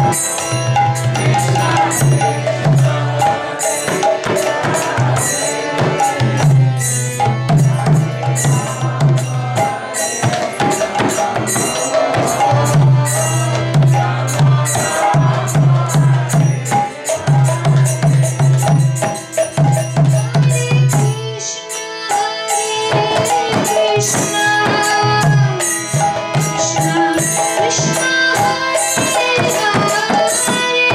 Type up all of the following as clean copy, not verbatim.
Krishna Krishna Hare Hare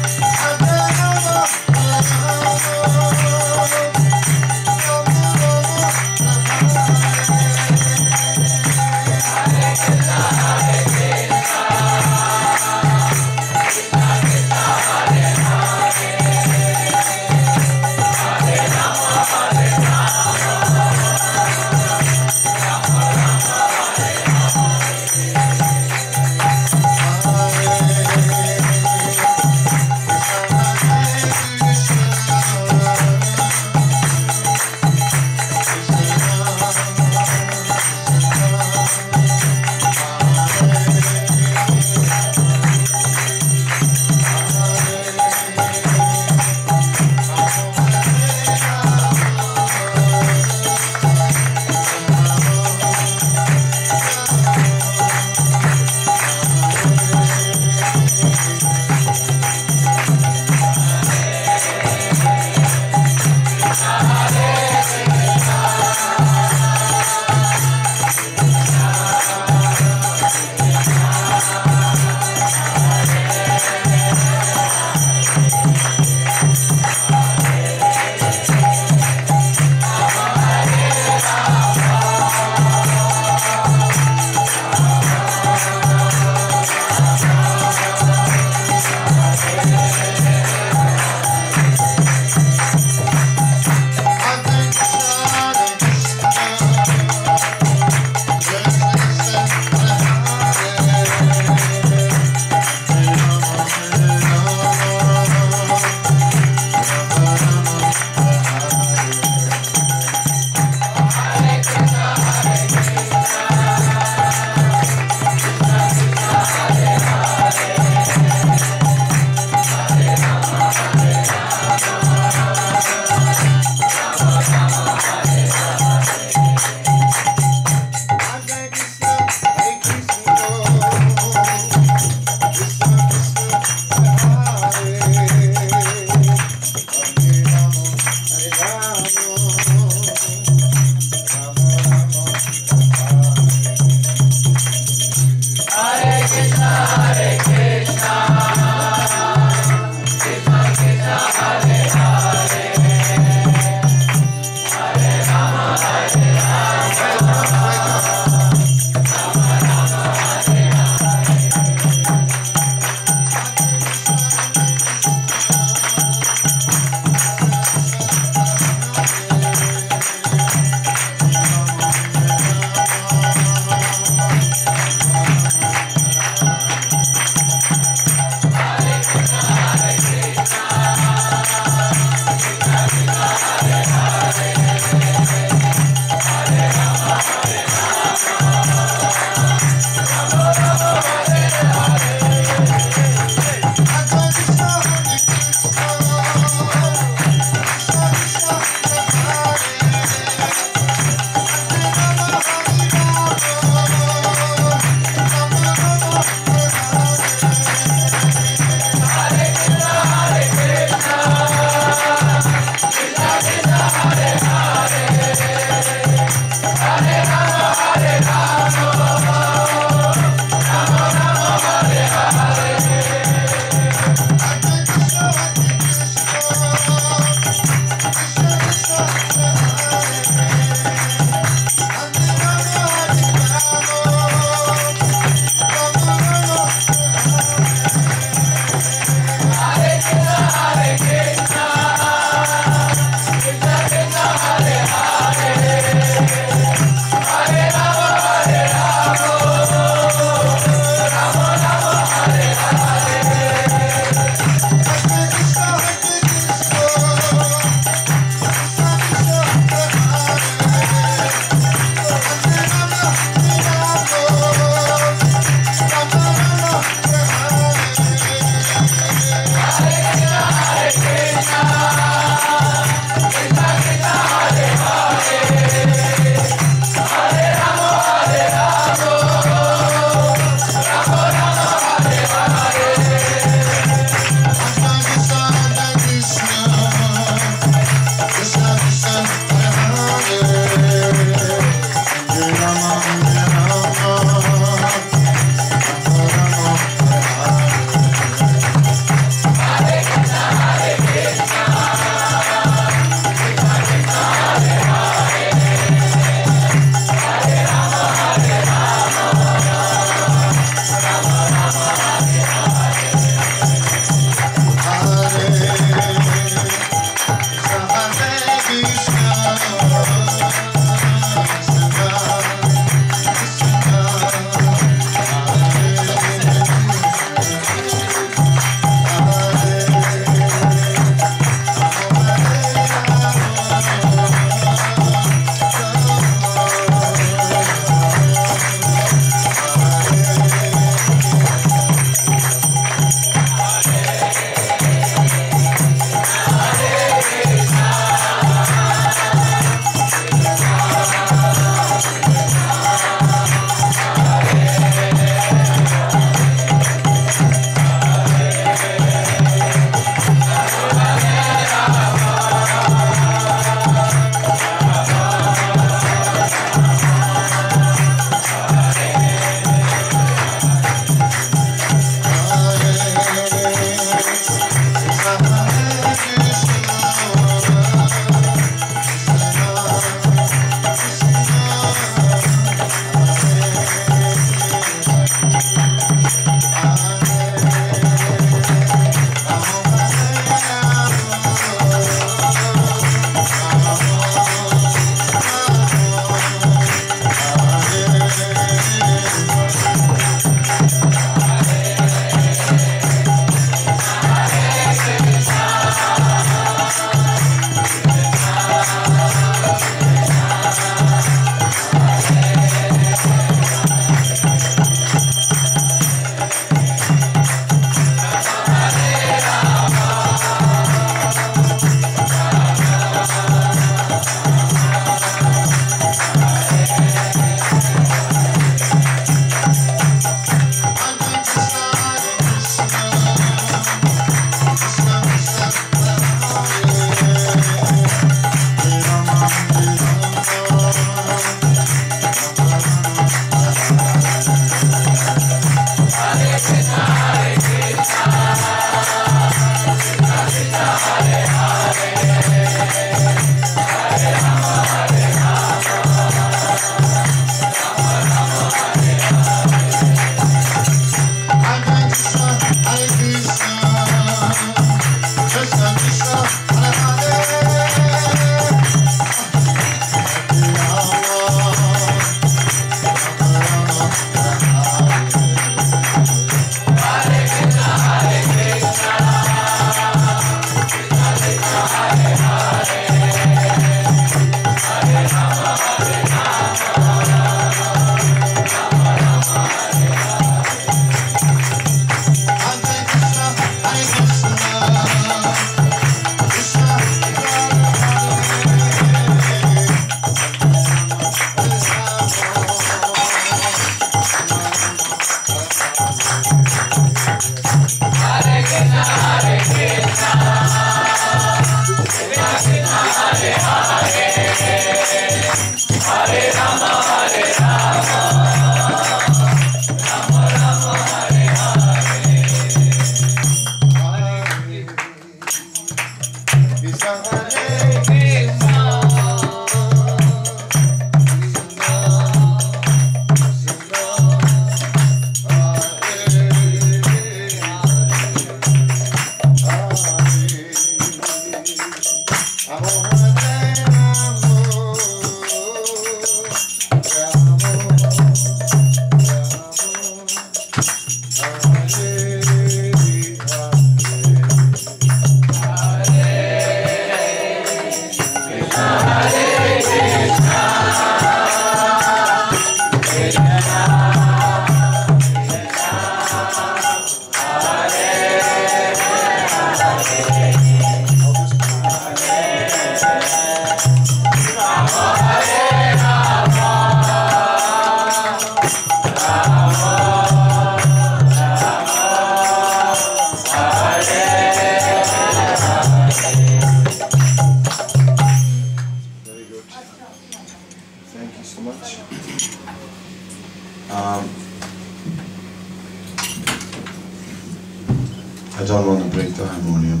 I don't want to break the harmonium.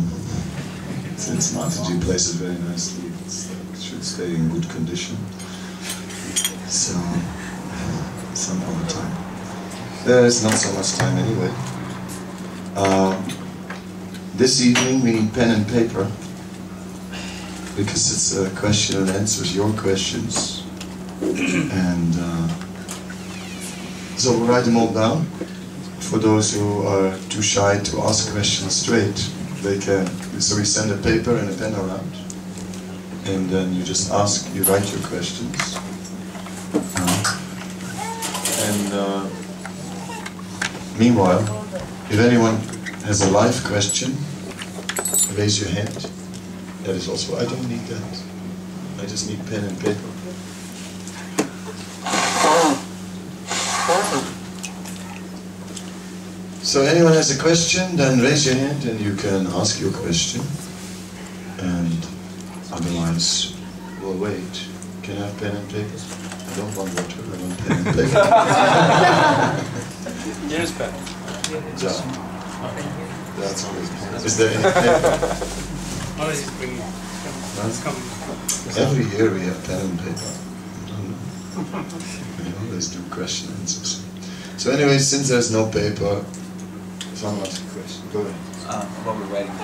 Since Mataji plays it very nicely, it should stay in good condition. So, some other time. There is not so much time anyway. This evening we need pen and paper, because it's a question and answers, your questions. And so we'll write them all down. For those who are too shy to ask questions straight, they can. So we send a paper and a pen around, and then you just ask, you write your questions. Meanwhile, if anyone has a live question, raise your hand. That is also, I don't need that. I just need pen and paper. So anyone has a question, then raise your hand and you can ask your question. And otherwise, we'll wait. Can I have pen and paper? I don't want water, I want pen and paper. Here's pen. So, that's always pen. Is there any paper? Every year we have pen and paper. We always do question and answers. So anyway, since there's no paper, someone asks a question. Go ahead. While we're writing,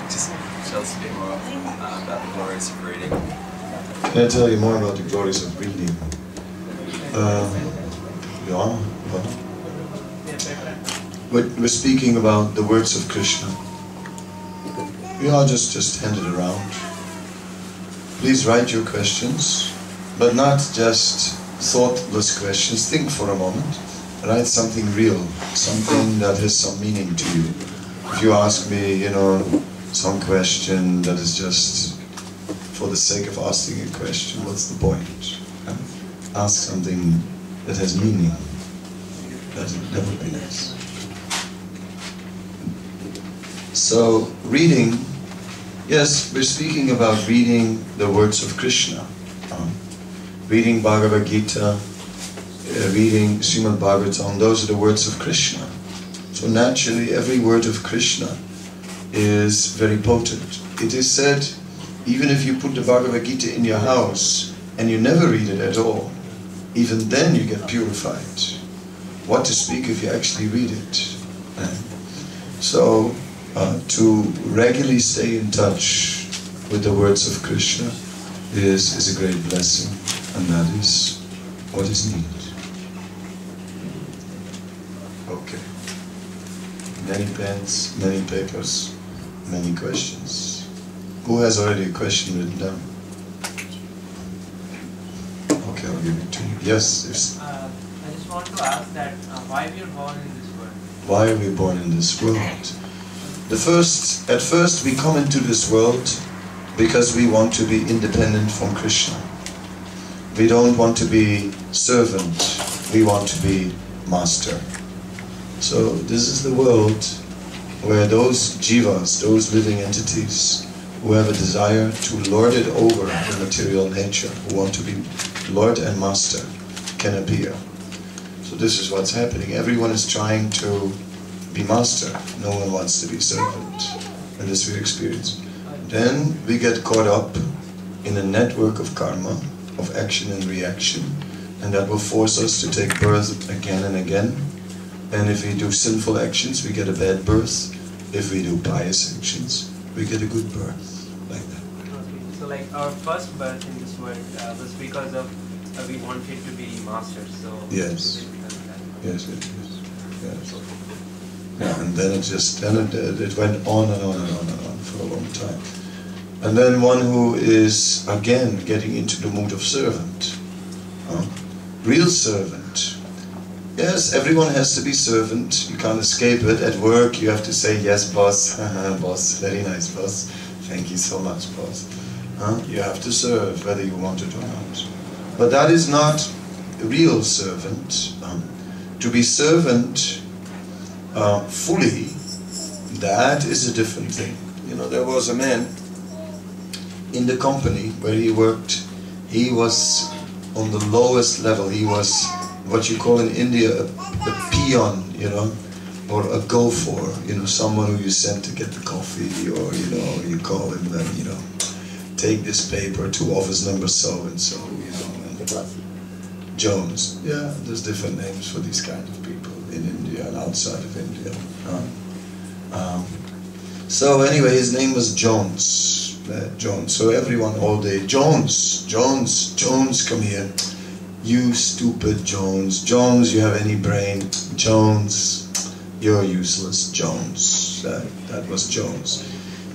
just tell us a bit more about the glories of reading. Can I tell you more about the glories of reading? Yeah. We're speaking about the words of Krishna. Yeah, just hand it around. Please write your questions, but not just thoughtless questions. Think for a moment. Write something real, something that has some meaning to you. If you ask me, you know, some question that is just for the sake of asking a question, what's the point? Ask something that has meaning. That would be nice. So, reading, yes, we're speaking about reading the words of Krishna. Reading Bhagavad Gita, reading Srimad Bhagavatam, those are the words of Krishna. So naturally, every word of Krishna is very potent. It is said, even if you put the Bhagavad Gita in your house and you never read it at all, even then you get purified. What to speak if you actually read it? So, to regularly stay in touch with the words of Krishna is a great blessing, and that is what is needed. Okay. Many pens, many papers, many questions. Who has already a question written down? Okay, I'll give it to you. Yes, yes. I just want to ask that why we are born in this world? Why are we born in this world? At first we come into this world because we want to be independent from Krishna. We don't want to be servant, we want to be master. So this is the world where those jivas, those living entities, who have a desire to lord it over the material nature, who want to be lord and master, can appear. So this is what's happening. Everyone is trying to be master. No one wants to be servant. And this we experience. Then we get caught up in a network of karma, of action and reaction, and that will force us to take birth again and again. And if we do sinful actions, we get a bad birth. If we do pious actions, we get a good birth, like that. Okay. So like our first birth in this world was because of we wanted to be masters. So yes. Yes. Yeah, and then it went on and on and on and on for a long time. And then one who is again getting into the mood of servant, real servant. Yes, everyone has to be servant. You can't escape it. At work, you have to say yes, boss. Boss, very nice, boss. Thank you so much, boss. You have to serve, whether you want it or not. But that is not real servant. To be servant fully, that is a different thing. You know, there was a man in the company where he worked. He was on the lowest level. He was what you call in India a peon, you know. or a gopher, you know, someone who you send to get the coffee, or you know, you call him then, you know, take this paper to office number so and so, you know, and Jones. Yeah, there's different names for these kind of people in India and outside of India. So anyway, his name was Jones. Jones. So everyone all day, Jones, Jones, Jones, come here. You stupid Jones. Jones, you have any brain? Jones, you're useless. Jones. That was Jones.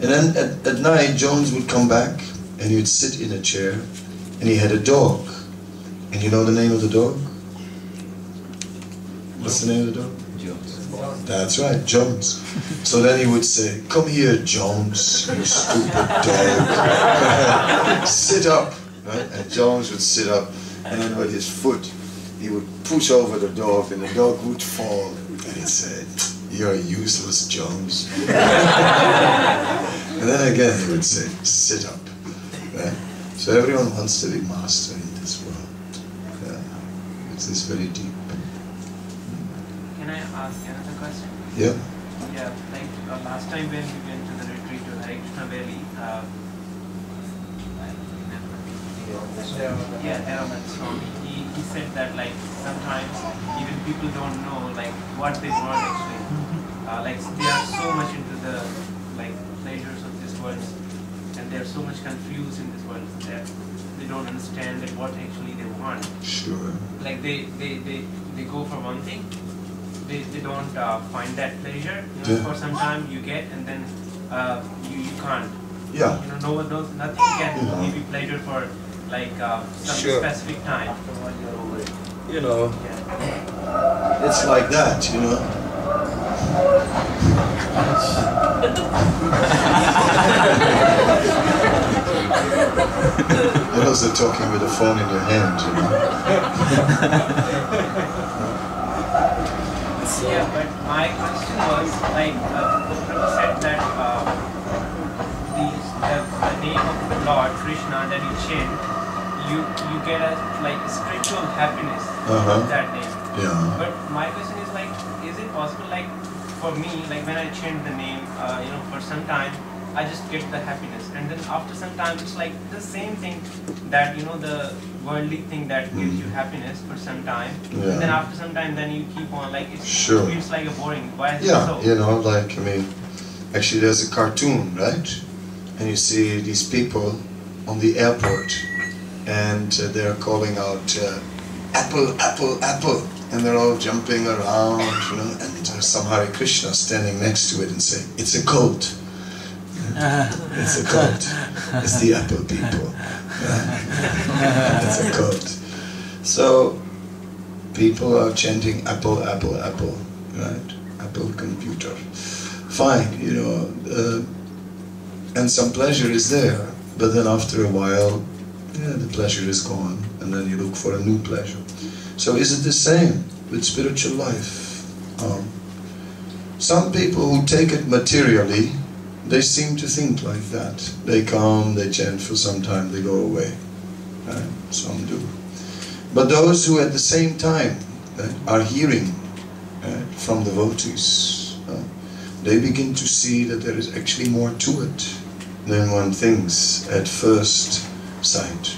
And then at night, Jones would come back and he would sit in a chair and he had a dog. And you know the name of the dog? What's the name of the dog? Jones. That's right, Jones. So then he would say, come here, Jones, you stupid dog. Sit up. Right? And Jones would sit up, and then with his foot, he would push over the dog, and the dog would fall. And he'd say, you're useless, Jones. And then again he would say, sit up. Right? So everyone wants to be master in this world. It's very deep. Can I ask another question? Yeah. Yeah, like last time when we went to the retreat to Hare Krishna Valley, Kanana Swami, he said that like sometimes even people don't know like what they want actually. Like they are so much into the like pleasures of this world, and they are so much confused in this world that they don't understand that what actually they want. Sure. Like they go for one thing, they don't find that pleasure. You know, for some time you get, and then you can't. Yeah. You know, no one knows, nothing can give you pleasure for like some specific time. You know, Yeah. it's like that, you know. You're also talking with a phone in your hand, you know. Yeah, but my question was like Prabhu said that the name of the Lord Krishna that you chant, you get a like spiritual happiness of that name. Yeah. But my question is like, is it possible like for me, like when I chant the name, you know, for some time I just get the happiness, and then after some time it's like the same thing that, you know, the worldly thing that gives you happiness for some time, and then after some time then you keep on like it feels like a boring. Why is it so? You know, like I mean, actually there's a cartoon, right? And you see these people on the airport, and they're calling out apple, apple, apple, and they're all jumping around, you know, and there's some Hare Krishna standing next to it and saying, it's a cult. It's a cult. It's the apple people. It's a cult. So people are chanting apple, apple, apple, right? Apple computer. Fine, you know, and some pleasure is there, but then after a while, the pleasure is gone, and then you look for a new pleasure. So is it the same with spiritual life? Some people who take it materially, they seem to think like that. They come, they chant for some time, they go away. Right? Some do. But those who at the same time are hearing from devotees, they begin to see that there is actually more to it than one thinks at first sight.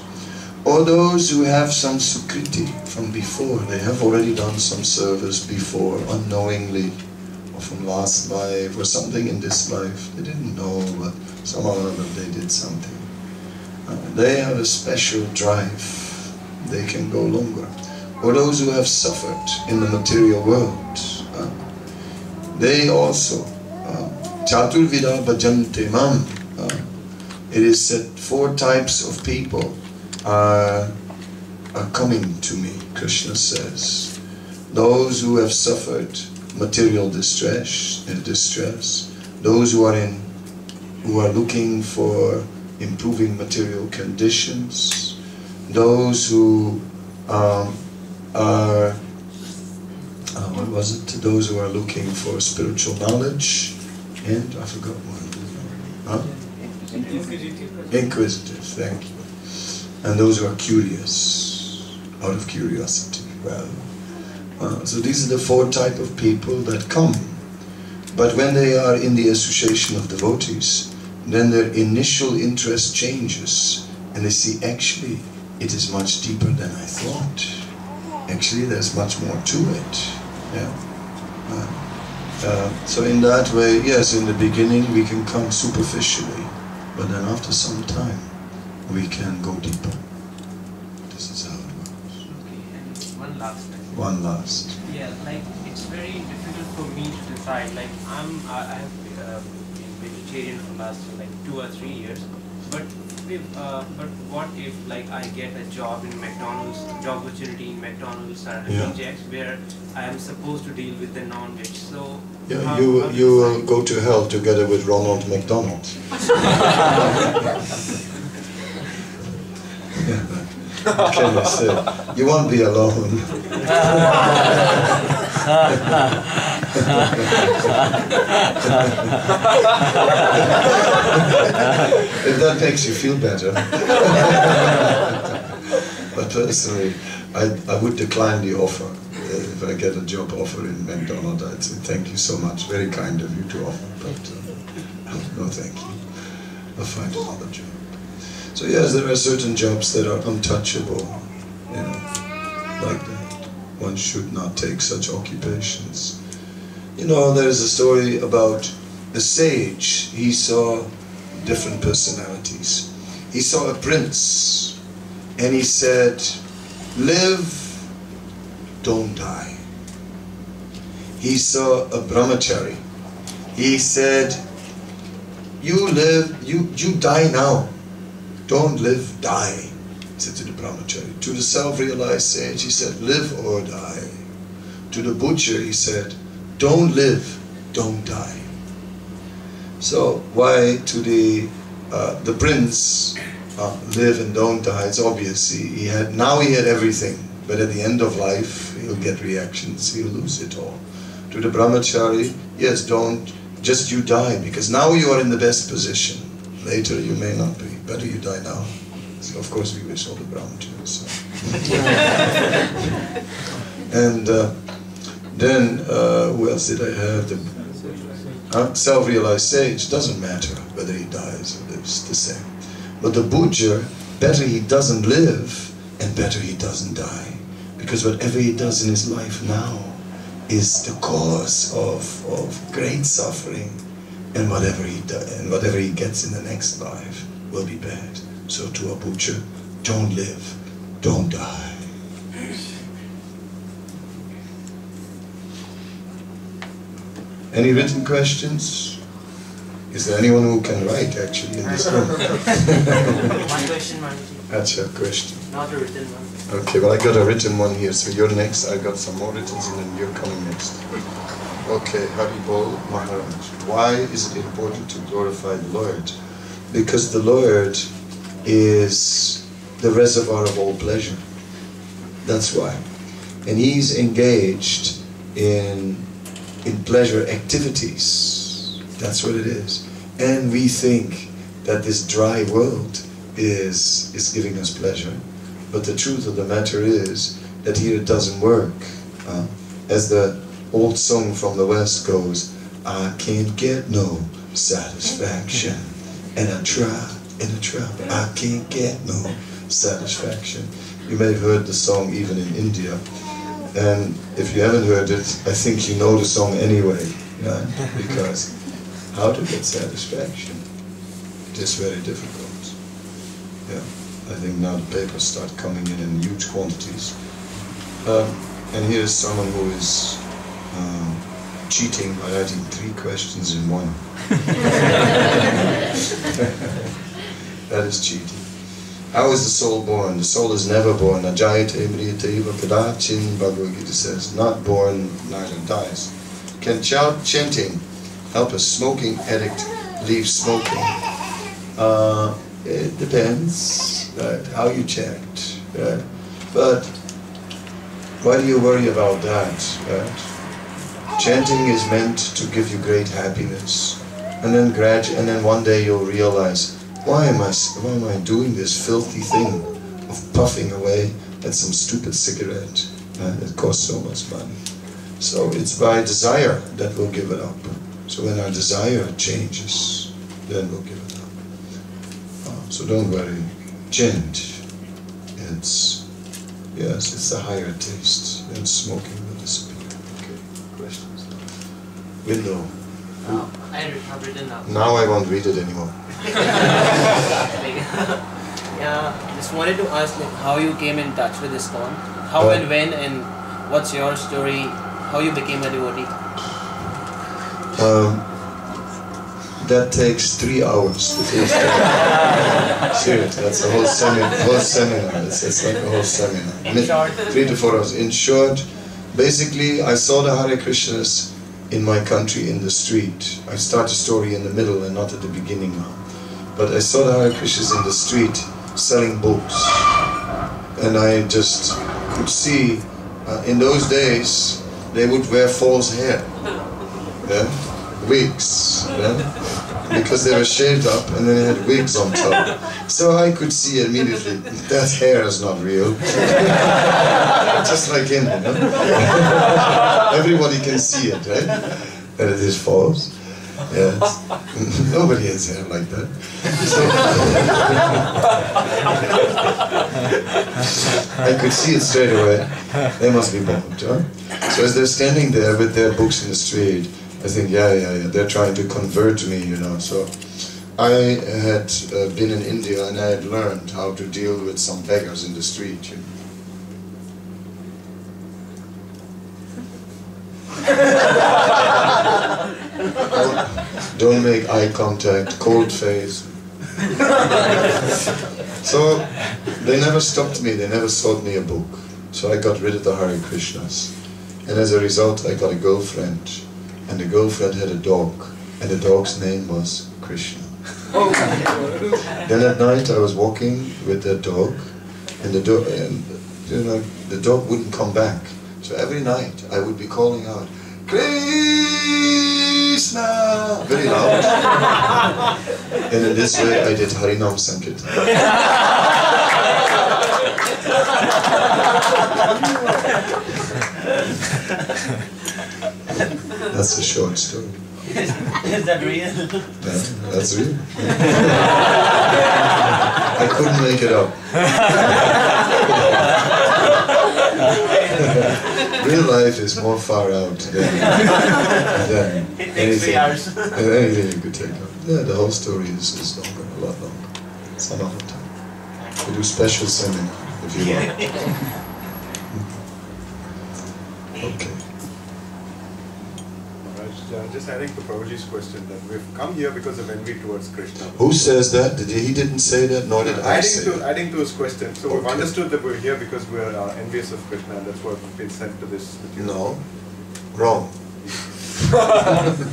Or those who have some sukriti from before, they have already done some service before, unknowingly, or from last life, or something in this life. They didn't know, but somehow or other they did something. They have a special drive. They can go longer. Or those who have suffered in the material world, they also, Chaturvida bhajante mam. It is said 4 types of people are coming to me, Krishna says. Those who have suffered material distress, those who are looking for improving material conditions, those who those who are looking for spiritual knowledge, and I forgot one. Inquisitive, thank you. And those who are curious, out of curiosity. Well, so these are the 4 types of people that come But when they are in the association of devotees, then their initial interest changes and they see, actually, it is much deeper than I thought. Actually, there's much more to it. Yeah. So in that way, yes, in the beginning we can come superficially, but then after some time we can go deeper. This is how it works. Okay, and one last thing. One last. Yeah, like it's very difficult for me to decide. Like I have been vegetarian for the last like 2 or 3 years, but what if like I get a job in McDonald's, job opportunity in McDonald's or rejects where I am supposed to deal with the non-veg? So yeah, you will go to hell together with Ronald McDonald. What can I say? You won't be alone. If that makes you feel better. But personally, I would decline the offer. If I get a job offer in McDonald's, I'd say thank you so much. Very kind of you to offer, but no thank you. I'll find another job. So yes, there are certain jobs that are untouchable, you know, like that. One should not take such occupations. You know, there is a story about the sage. He saw different personalities. He saw a prince, and he said, live, don't die. He saw a brahmachari. He said, you live, you die now. Don't live, die, he said to the brahmachari. To the self-realized sage, he said, live or die. To the butcher, he said, don't live, don't die. So why to the prince, live and don't die? It's obvious. He had everything, but at the end of life, he'll get reactions, he'll lose it all. To the brahmachari, yes, don't, just you die, because now you are in the best position. Later you may not be. Better you die now. So of course we wish all the brahmacharis. So. And then who else did I have? The self-realized sage. Doesn't matter whether he dies or lives, the same. But the butcher, better he doesn't live and better he doesn't die, because whatever he does in his life now is the cause of great suffering. And whatever he does, and whatever he gets in the next life will be bad. So to a butcher, don't live, don't die. Any written questions? Is there anyone who can write actually in this room? One question, Manji. That's your question. Not a written one. Okay, well I got a written one here, so you're next. I got some more written, and then you're coming next. Okay, Haribol Maharaj. Why is it important to glorify the Lord? Because the Lord is the reservoir of all pleasure. That's why. And He's engaged in pleasure activities. That's what it is. And we think that this dry world is giving us pleasure. But the truth of the matter is that here it doesn't work. As the old song from the West goes, I can't get no satisfaction. And I try, I can't get no satisfaction. You may have heard the song even in India. And if you haven't heard it, I think you know the song anyway. Right? Because how to get satisfaction? It is very difficult. Yeah, I think now the papers start coming in huge quantities. And here's someone who is cheating by writing 3 questions in one. That is cheating. How is the soul born? The soul is never born. Ajayate mriyate vakadachin, Bhagavad Gita says, not born, neither dies. Can chanting help a smoking addict leave smoking? It depends, right, how you chant. Right? But why do you worry about that? Right? Chanting is meant to give you great happiness, and then one day you'll realize, why am I doing this filthy thing of puffing away at some stupid cigarette that costs so much money? So it's by desire that we'll give it up. So when our desire changes, then we'll give it up. So don't worry. Chant. It's a higher taste than smoking will disappear. Okay, questions? Window. I've written now. Now I won't read it anymore. Yeah, just wanted to ask how you came in touch with ISKCON. How and when, and what's your story? How you became a devotee? That takes 3 hours. Seriously, that's a whole seminar. It's like a whole seminar. In short. 3 to 4 hours. In short, basically, I saw the Hare Krishnas in my country in the street. I start the story in the middle and not at the beginning now. But I saw the Hare Krishnas in the street selling books. And I just could see, in those days, they would wear false hair. Yeah? Wigs. Yeah? Because they were shaved up and then they had wigs on top. So I could see immediately, that hair is not real. Just like him, you know? Everybody can see it, right? That it is false. Yes. Nobody has hair like that. So I could see it straight away. They must be bummed, huh? So as they're standing there with their books in the street, I think, yeah, they're trying to convert me, you know. So I had been in India and I had learned how to deal with some beggars in the street, you know. Don't make eye contact, cold face. So they never stopped me, they never sold me a book. So I got rid of the Hare Krishnas. And as a result I got a girlfriend. And the girlfriend had a dog. And the dog's name was Krishna. Then at night I was walking with that dog. And the dog wouldn't come back. So every night I would be calling out, Krishna! Very loud. And in this way I did Harinam Sankirtan. That's a short story. Is that real? Yeah, that's real. I couldn't make it up. Real life is more far out than it takes 3 hours. Anything you could take out. Yeah, the whole story is longer, a lot longer. Some of the time. We do special seminar if you want. Okay. Just adding to Prabhuji's question, that we've come here because of envy towards Krishna. Who says that? He didn't say that, nor did I say that. Adding to his question, so we've Okay. understood that we're here because we're envious of Krishna, and that's why we've been sent to this material. No. Wrong.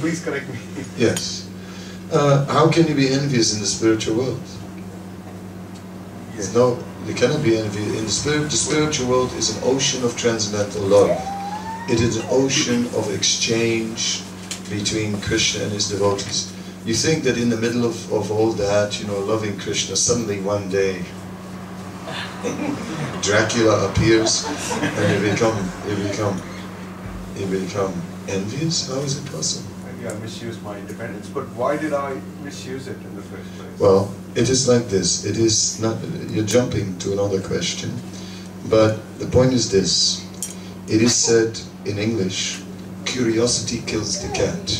Please correct me. Yes. How can you be envious in the spiritual world? Yes. No, you cannot be envious. In the spiritual world is an ocean of transcendental love. It is an ocean of exchange between Krishna and his devotees. You think that in the middle of all that, you know, loving Krishna, suddenly one day Dracula appears and you become envious? How is it possible? Maybe I misused my independence, but why did I misuse it in the first place? Well, it is like this. It is not, you're jumping to another question, but the point is this. It is said in English, curiosity kills the cat.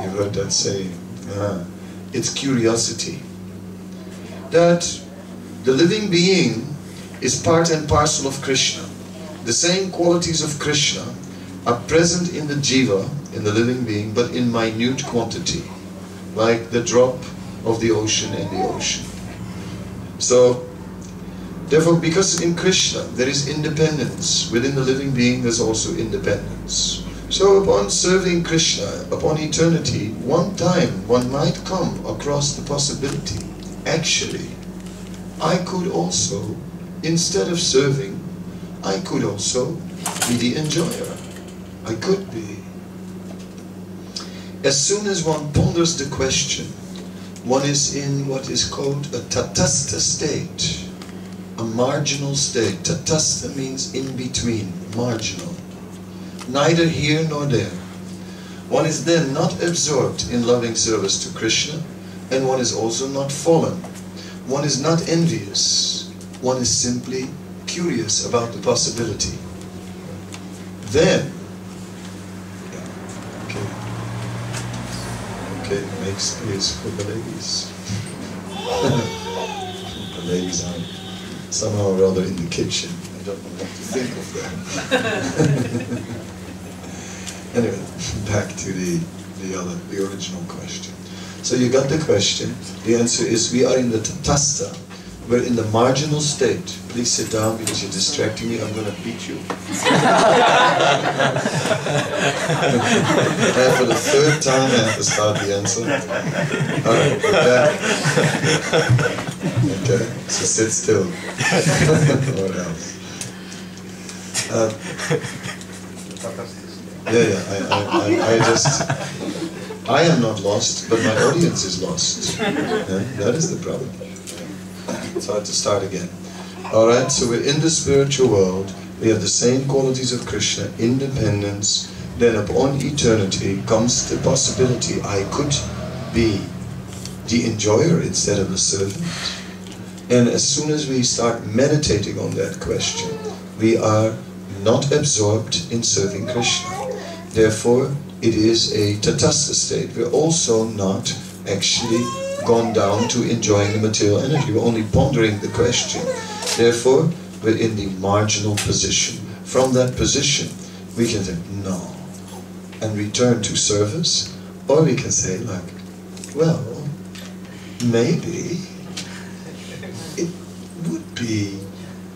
You've heard that saying. It's curiosity. That the living being is part and parcel of Krishna. The same qualities of Krishna are present in the jiva, in the living being, but in minute quantity, like the drop of the ocean in the ocean. So, therefore, because in Krishna there is independence, within the living being there's also independence. So upon serving Krishna, upon eternity, one time one might come across the possibility, actually, I could also, instead of serving, I could also be the enjoyer. I could be. As soon as one ponders the question, one is in what is called a tatastha state, a marginal state. Tatastha means in between, marginal. Neither here nor there. One is then not absorbed in loving service to Krishna, and one is also not fallen. One is not envious. One is simply curious about the possibility. Then, okay, make space for the ladies. The ladies are somehow or other in the kitchen. I don't know what to think of them. Anyway, back to the original question. So you got the question. The answer is we are in the tatastha. We're in the marginal state. Please sit down because you're distracting me. I'm going to beat you. And for the third time I have to start the answer. Alright, we're back. Okay, so sit still. What else? I am not lost, but my audience is lost. Yeah, that is the problem. So I have to start again. Alright, so we're in the spiritual world. We have the same qualities of Krishna, independence. Then upon eternity comes the possibility I could be the enjoyer instead of the servant. And as soon as we start meditating on that question, we are not absorbed in serving Krishna. Therefore, it is a tatastha state. We're also not actually gone down to enjoying the material energy. We're only pondering the question. Therefore, we're in the marginal position. From that position, we can say no and return to service, or we can say like, well, maybe it would be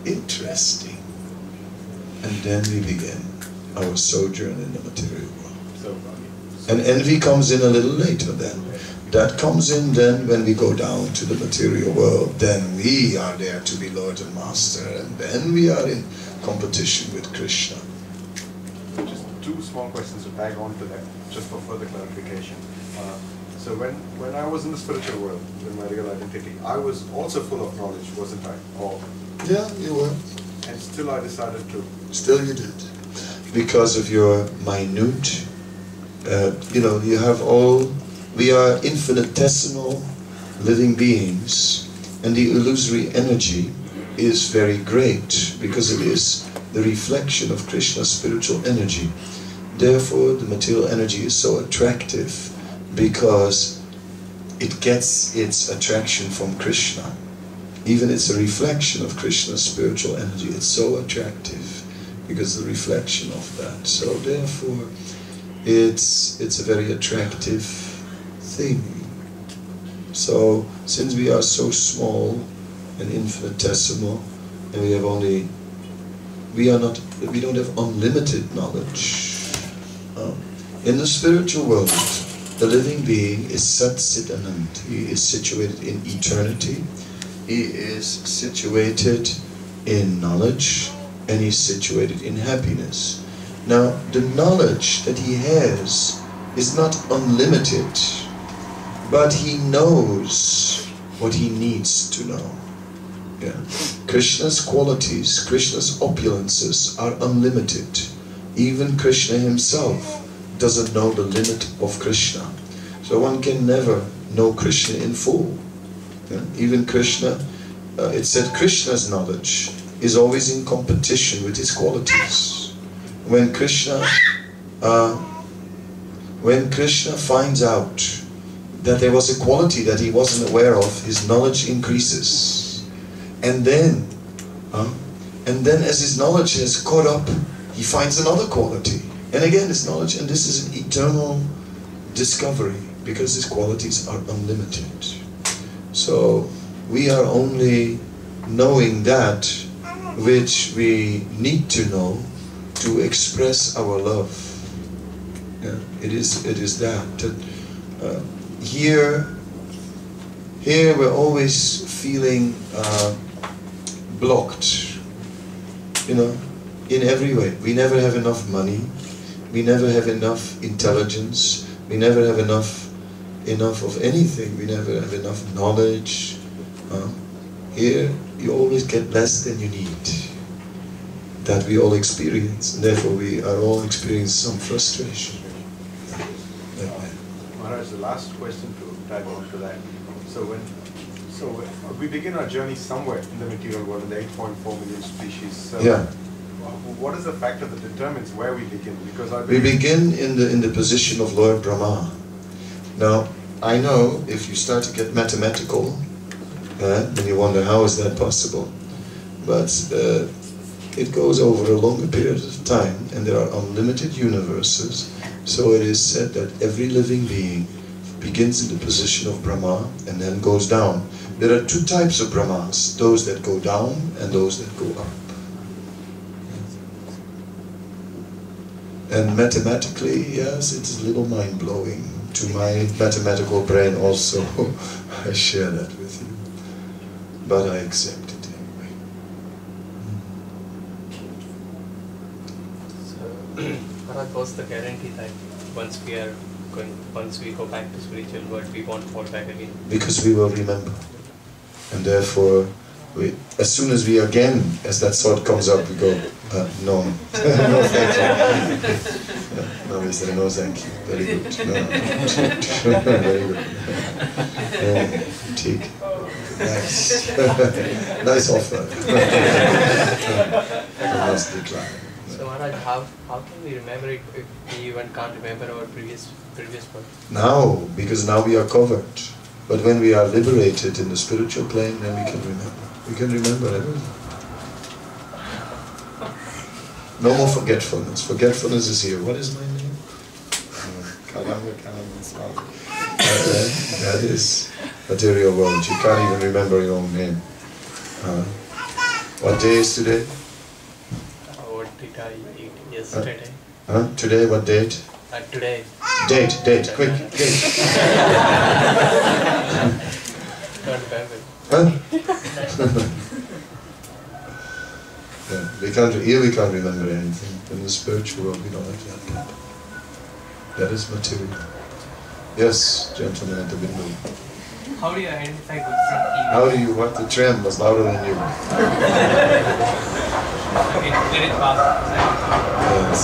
interesting. And then we begin our sojourn in the material world. And envy comes in a little later then. That comes in then when we go down to the material world. Then we are there to be Lord and Master, and then we are in competition with Krishna. Just two small questions to tag on to that, just for further clarification. So when I was in the spiritual world, in my real identity, I was also full of knowledge, wasn't I? Or yeah, you were. And still I decided to. Still you did. Because of your minute, you have all. We are infinitesimal living beings, and the illusory energy is very great because it is the reflection of Krishna's spiritual energy. Therefore, the material energy is so attractive because it gets its attraction from Krishna. Even it's a reflection of Krishna's spiritual energy. It's so attractive because the reflection of that. So therefore, it's a very attractive thing. So since we are so small and infinitesimal, and we don't have unlimited knowledge. In the spiritual world, the living being is Sat Chit Anand. He is situated in eternity. He is situated in knowledge, and he's situated in happiness. Now, the knowledge that he has is not unlimited, but he knows what he needs to know. Yeah. Krishna's qualities, Krishna's opulences are unlimited. Even Krishna himself doesn't know the limit of Krishna. So one can never know Krishna in full. Yeah. Even Krishna, it said Krishna's knowledge is always in competition with his qualities. When Krishna finds out that there was a quality that he wasn't aware of, his knowledge increases. And then as his knowledge has caught up, he finds another quality. And again, his knowledge, and this is an eternal discovery, because his qualities are unlimited. So we are only knowing that which we need to know to express our love. Yeah, it is that. Here we're always feeling blocked, in every way. We never have enough money, we never have enough intelligence, we never have enough of anything, we never have enough knowledge. Here you always get less than you need. That we all experience, and therefore we are all experiencing some frustration. Maharaj, the last question to tag on to that. So we begin our journey somewhere in the material world, in the 8.4 million species. So Yeah. What is the factor that determines where we begin? Because We begin in the position of Lord Brahma. Now, I know if you start to get mathematical, then you wonder how is that possible. But it goes over a longer period of time, and there are unlimited universes. So it is said that every living being begins in the position of Brahma and then goes down. There are two types of Brahmas, those that go down and those that go up. And mathematically, yes, it's a little mind-blowing to my mathematical brain also. I share that with you. But I accept it anyway. So, what's the guarantee that once we go back to spiritual world, we won't fall back again? Because we will remember. And therefore, as soon as we again, as that thought comes up, we go, no. No, thank you. No, we say, no, thank you. Very good. No. Very good. Take. Nice. Nice offer. I must decline. So Maharaj, how can we remember it if we even can't remember our previous birth? Now, because now we are covered. But when we are liberated in the spiritual plane, then we can remember. We can remember everything. No more forgetfulness. Forgetfulness is here. What is my name? Kadamba Kanana Swami. That is material world. You can't even remember your own name. What day is today? What did I eat yesterday? Today, what date? Today. Date, quick, date. Don't remember. Yeah, we can't remember anything. In the spiritual world, we don't have that. That is material. Yes, gentlemen at the window. How do you identify good from evil? How do you? What? The tram was louder than you. Okay, let it pass. Yes,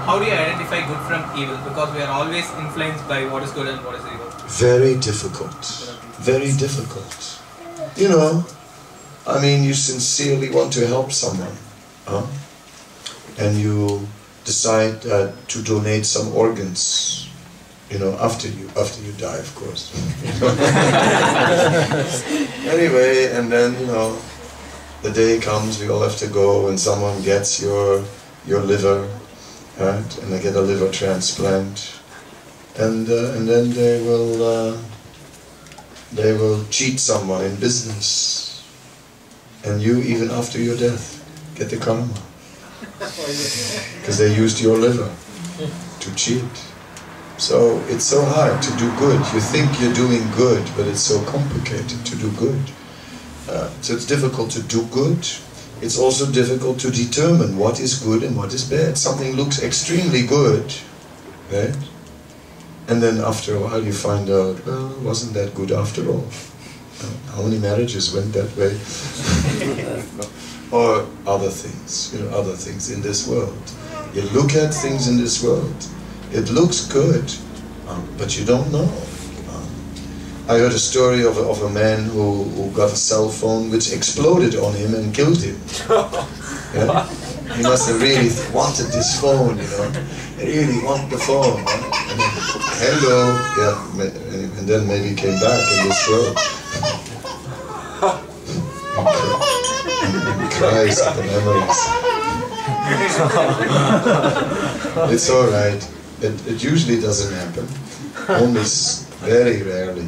How do you identify good from evil? Because we are always influenced by what is good and what is evil. Very difficult. Very difficult. You know, I mean, you sincerely want to help someone, and you decide to donate some organs, you know, after you die, of course. Anyway, and then, you know, the day comes, we all have to go, and someone gets your liver, right? And they get a liver transplant, and then they will cheat someone in business, and you, even after your death, get the karma, because they used your liver to cheat. So it's so hard to do good. You think you're doing good, but it's so complicated to do good. So it's difficult to do good. It's also difficult to determine what is good and what is bad. Something looks extremely good, right? And then after a while you find out, well, it wasn't that good after all. How many marriages went that way? Or other things, you know, other things in this world. You look at things in this world, it looks good, but you don't know. I heard a story of a man who got a cell phone which exploded on him and killed him. Yeah? He must have really wanted this phone, you know. He really wanted the phone. And then, hello, yeah, and then maybe came back in this world. He cries at the memories. It's all right. It usually doesn't happen. Only very rarely.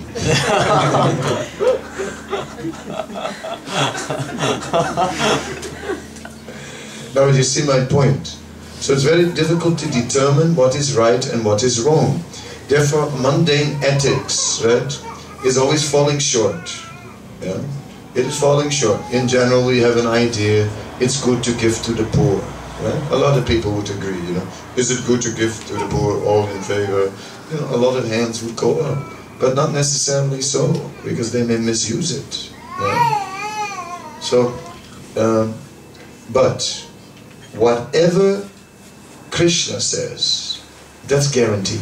Now you see my point. So it's very difficult to determine what is right and what is wrong. Therefore, mundane ethics, right, is always falling short. Yeah? It is falling short. In general, we have an idea, it's good to give to the poor. Right? A lot of people would agree, you know. Is it good to give to the poor? All in favor? You know, a lot of hands would go up. But not necessarily so, because they may misuse it. Right? So, but whatever Krishna says, that's guaranteed.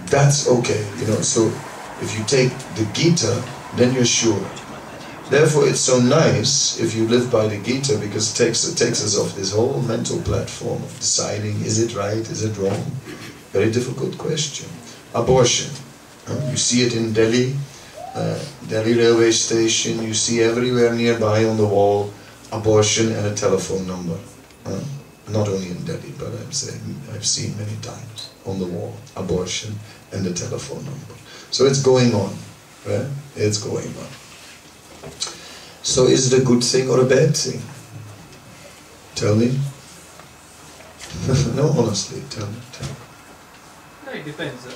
That's okay, you know. So if you take the Gita, then you're sure. Therefore, it's so nice if you live by the Gita, because it takes us off this whole mental platform of deciding, is it right, is it wrong? Very difficult question. Abortion. You see it in Delhi, Delhi railway station, you see everywhere nearby on the wall, abortion and a telephone number. Not only in Delhi, but I've seen many times on the wall, abortion and the telephone number. So it's going on, right? It's going on. So is it a good thing or a bad thing? Tell me. No, honestly, tell me. No, it depends.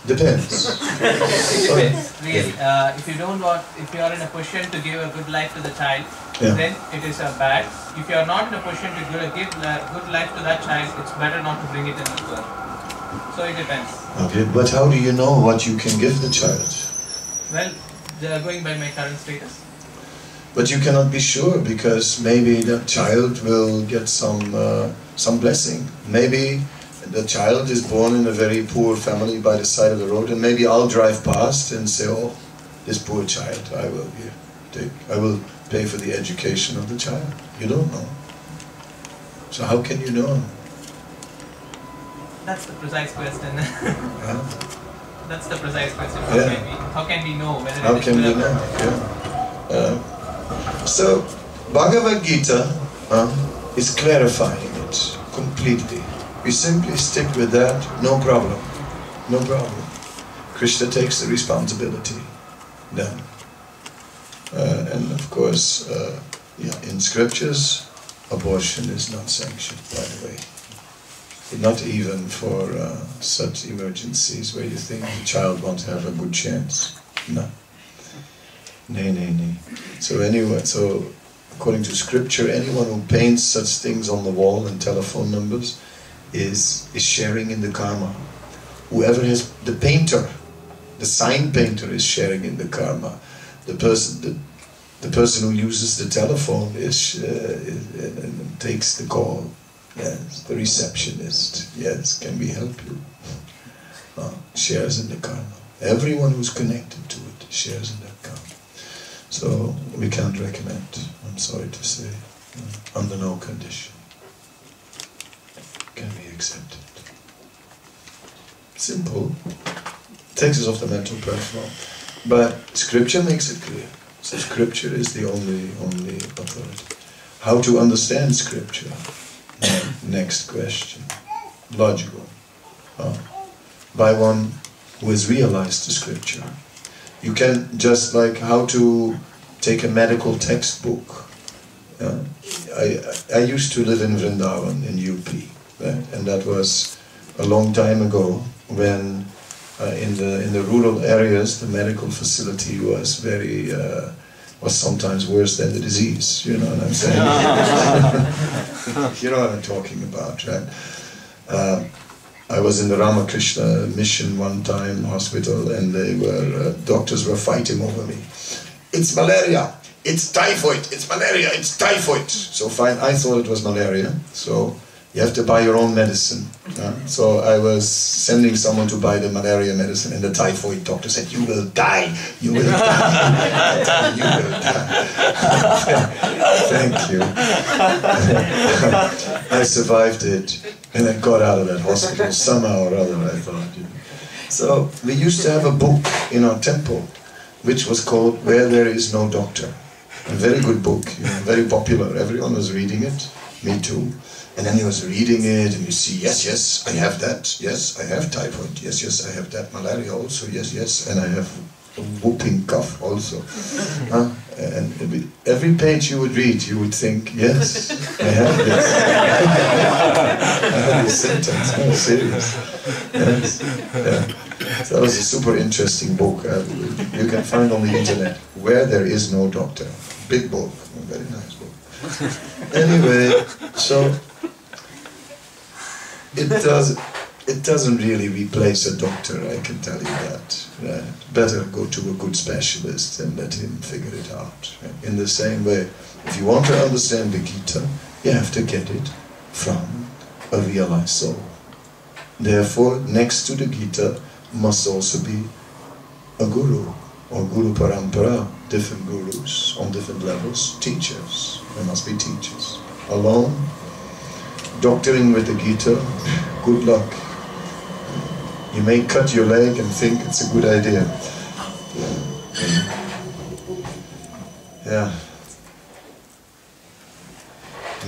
Depends. It depends, really. If you are in a position to give a good life to the child, then it is bad. If you are not in a position to give good life to that child, it's better not to bring it in this world. So it depends. Okay, but how do you know what you can give the child? Well, going by my current status. But you cannot be sure, because maybe that child will get some blessing. Maybe the child is born in a very poor family by the side of the road, and maybe I'll drive past and say, oh, this poor child, I will pay for the education of the child. You don't know. So how can you know? That's the precise question. That's the precise question. Yeah. How can we know whether How it is can we good or know? not? Yeah. So Bhagavad Gita is clarifying it completely. We simply stick with that, no problem. No problem. Krishna takes the responsibility then. And of course, in scriptures, abortion is not sanctioned, by the way. Not even for such emergencies where you think the child won't have a good chance. No. Nay. So anyway, according to scripture, anyone who paints such things on the wall and telephone numbers is sharing in the karma. Whoever has the painter, the sign painter, is sharing in the karma. The person who uses the telephone takes the call. Yes, the receptionist. Yes, can we help you? Shares in the karma. Everyone who's connected to it shares in that karma. So we can't recommend, I'm sorry to say, under no condition can we accept it. Simple. Takes us off the mental platform. But scripture makes it clear. So scripture is the only authority. How to understand scripture? Next question. Logical. By one who has realized the scripture. You can, just like how to take a medical textbook. I used to live in Vrindavan in UP, right? And that was a long time ago, when in the rural areas the medical facility was very was sometimes worse than the disease. You know what I'm saying? You know what I'm talking about, right? I was in the Ramakrishna mission one time, hospital, and doctors were fighting over me. It's malaria, it's typhoid, it's malaria, it's typhoid. So fine, I thought it was malaria, so you have to buy your own medicine. So I was sending someone to buy the malaria medicine, and the typhoid doctor said, you will die, you will die, you will die. Thank you. I survived it, and I got out of that hospital somehow or other, I thought. So we used to have a book in our temple, which was called Where There Is No Doctor. A very good book, very popular. Everyone was reading it, me too. And then he was reading it, and you see, yes, I have that, yes, I have typhoid, yes, I have that, malaria also, yes, and I have a whooping cough also. And every page you would read, you would think, yes, I have this. I have these symptoms, oh, serious. Yes. Yeah. So that was a super interesting book. You can find on the internet, Where There Is No Doctor. Big book, a very nice book. Anyway, so it doesn't really replace a doctor, I can tell you that. Right? Better go to a good specialist and let him figure it out. Right? In the same way, if you want to understand the Gita, you have to get it from a realized soul. Therefore, next to the Gita must also be a guru or guru parampara, different gurus on different levels, teachers. There must be teachers. Alone, doctoring with the Gita, good luck. You may cut your leg and think it's a good idea. Yeah.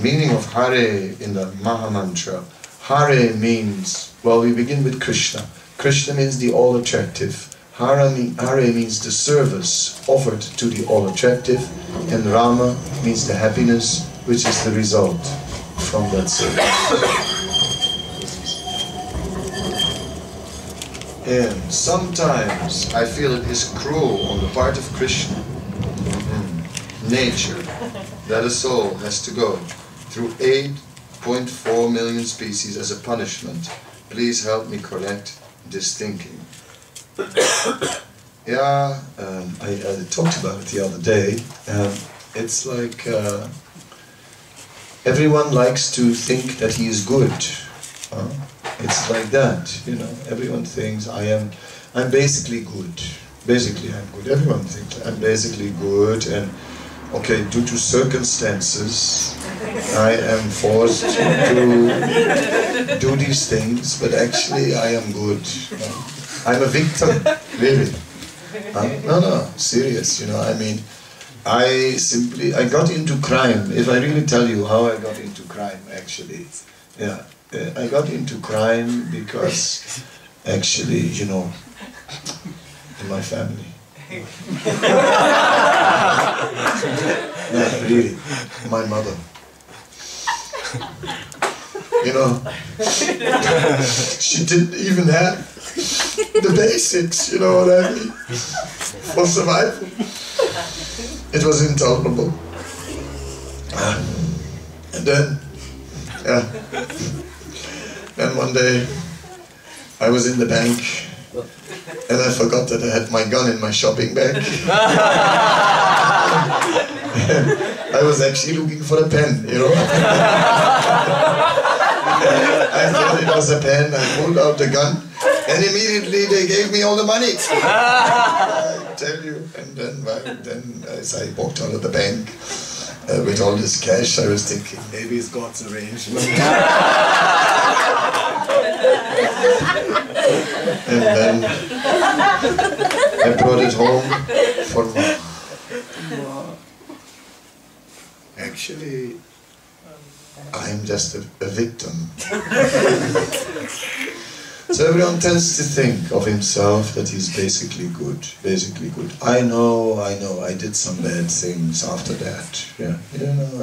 Meaning of Hare in the Mahamantra. Hare means, well, we begin with Krishna. Krishna means the all-attractive. Hare means the service offered to the all-attractive. And Rama means the happiness, which is the result from that service. And sometimes I feel it is cruel on the part of Krishna, nature, that a soul has to go through 8.4 million species as a punishment. Please help me correct this thinking. Yeah, I talked about it the other day. It's like everyone likes to think that he is good. It's like that, you know. Everyone thinks I'm basically good. Basically, I'm good. Everyone thinks I'm basically good, and okay, due to circumstances, I am forced to do these things, but actually I am good. I'm a victim, really. No, serious, you know, I mean, I got into crime. If I really tell you how I got into crime, actually, yeah. I got into crime because, actually, you know, in my family. No, really, my mother. You know, she didn't even have the basics, you know what I mean, for survival. It was intolerable. And then, and one day, I was in the bank, and I forgot that I had my gun in my shopping bag. I was actually looking for a pen, you know. I thought it was a pen, I pulled out the gun, and immediately they gave me all the money. I tell you, and then as I walked out of the bank, with all this cash, I was thinking, maybe it's God's arrangement. And then I brought it home for Mom. Actually, I'm just a victim. So everyone tends to think of himself that he's basically good, I know, I did some bad things after that. Yeah, you know,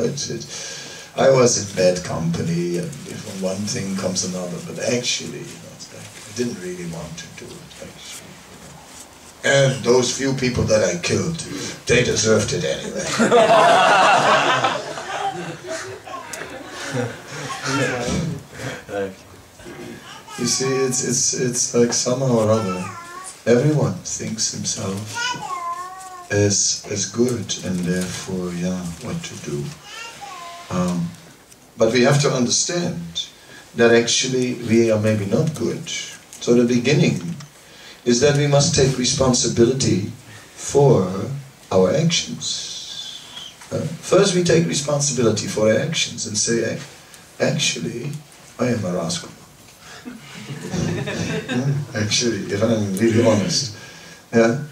I was in bad company, and if one thing comes another, but actually, you know, it's like, I didn't really want to do it, actually. And those few people that I killed, they deserved it anyway. You see, it's like somehow or other, everyone thinks himself as good, and therefore, yeah, what to do. But we have to understand that actually we are maybe not good. So the beginning is that we must take responsibility for our actions. First we take responsibility for our actions and say, actually, I am a rascal. Actually, if I'm really honest. Yeah.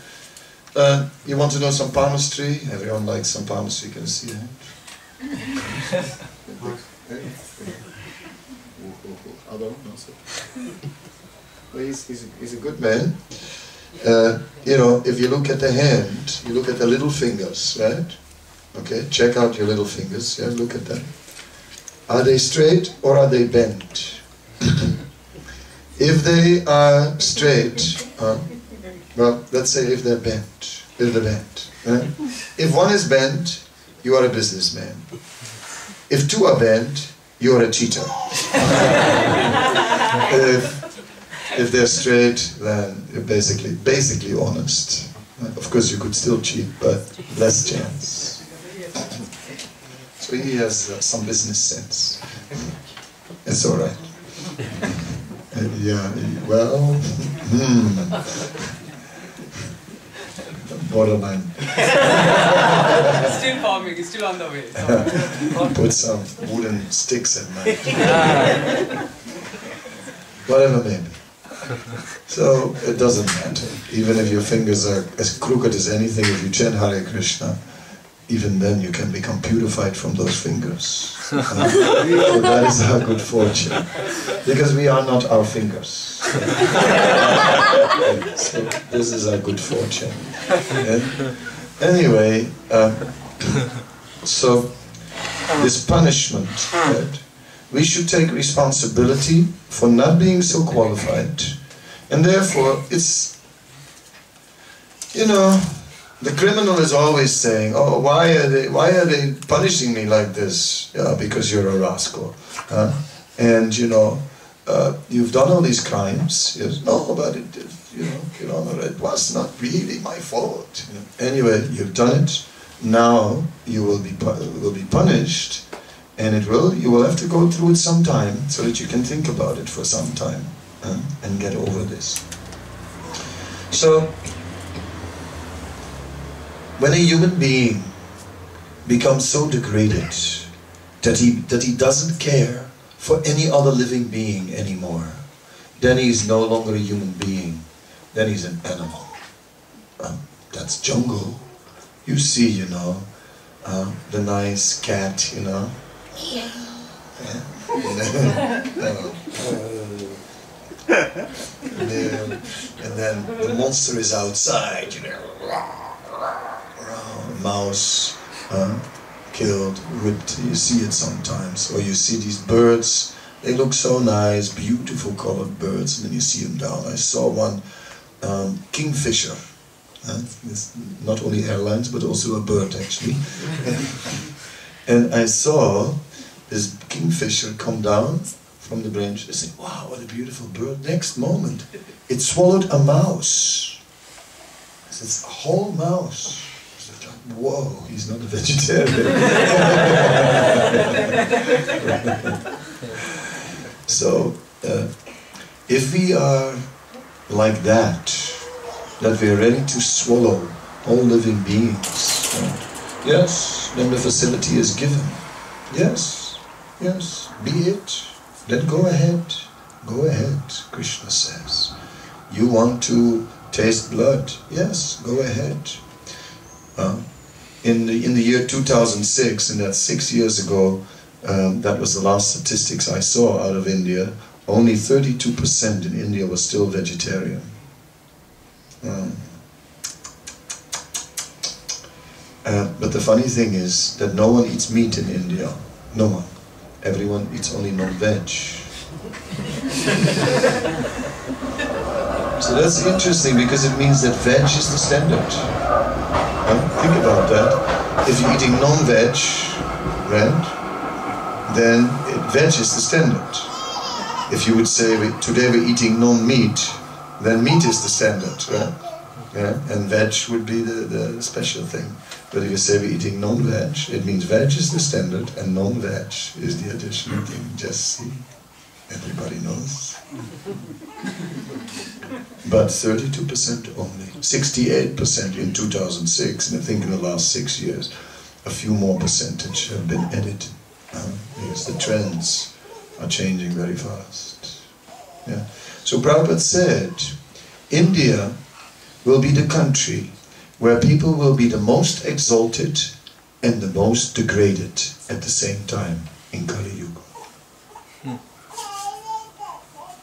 You want to know some palmistry? Everyone likes some palmistry, can you see that? Well, he's a good man. You know, if you look at the hand, you look at the little fingers, right? Okay, check out your little fingers, yeah, look at them. Are they straight or are they bent? If they are straight, well, let's say if they're bent, right? If one is bent, you are a businessman. If two are bent, you are a cheater. If they're straight, then you're basically honest. Of course, you could still cheat, but less chance. So he has some business sense. It's all right. Yeah, well, borderline. Still forming, it's still on the way. Put some wooden sticks at night. Whatever maybe. So it doesn't matter. Even if your fingers are as crooked as anything, if you chant Hare Krishna, even then you can become purified from those fingers. So that is our good fortune. Because we are not our fingers. So this is our good fortune. And anyway, so this punishment, right? We should take responsibility for not being so qualified. And therefore, it's, you know, the criminal is always saying, oh, why are they punishing me like this? Yeah, because you're a rascal. And, you know, you've done all these crimes. Yes, no, but it, you know, Your Honor, it was not really my fault. You know. Anyway, you've done it. Now you will be punished. And you will have to go through it sometime so that you can think about it for some time and get over this. So, when a human being becomes so degraded that he doesn't care for any other living being anymore, then he's no longer a human being, then he's an animal. That's jungle. You see, you know, the nice cat, you know. And then the monster is outside, you know. Mouse killed, ripped. You see it sometimes. Or you see these birds. They look so nice, beautiful colored birds, and then you see them down. I saw one kingfisher. It's not only airlines, but also a bird, actually. And I saw this kingfisher come down from the branch. I said, wow, what a beautiful bird. Next moment, it swallowed a mouse. It's a whole mouse. I said, whoa, he's not a vegetarian. So, if we are like that we are ready to swallow all living beings, yes, then the facility is given. Yes, yes, be it. Then go ahead, Krishna says. You want to taste blood? Yes, go ahead. In the year 2006, and that's 6 years ago, that was the last statistics I saw out of India, only 32% in India was still vegetarian. But the funny thing is that no one eats meat in India. No one. Everyone eats only non-veg. So that's interesting because it means that veg is the standard. Think about that. If you're eating non-veg, right, then veg is the standard. If you would say today we're eating non-meat, then meat is the standard, right? Yeah, and veg would be the special thing. But if you say we're eating non-veg, it means veg is the standard and non-veg is the additional thing. Just see, everybody knows. But 32% only, 68% in 2006, and I think in the last 6 years, a few more percentage have been added. Because the trends are changing very fast. Yeah. So Prabhupada said, India will be the country where people will be the most exalted and the most degraded at the same time in Kali Yuga.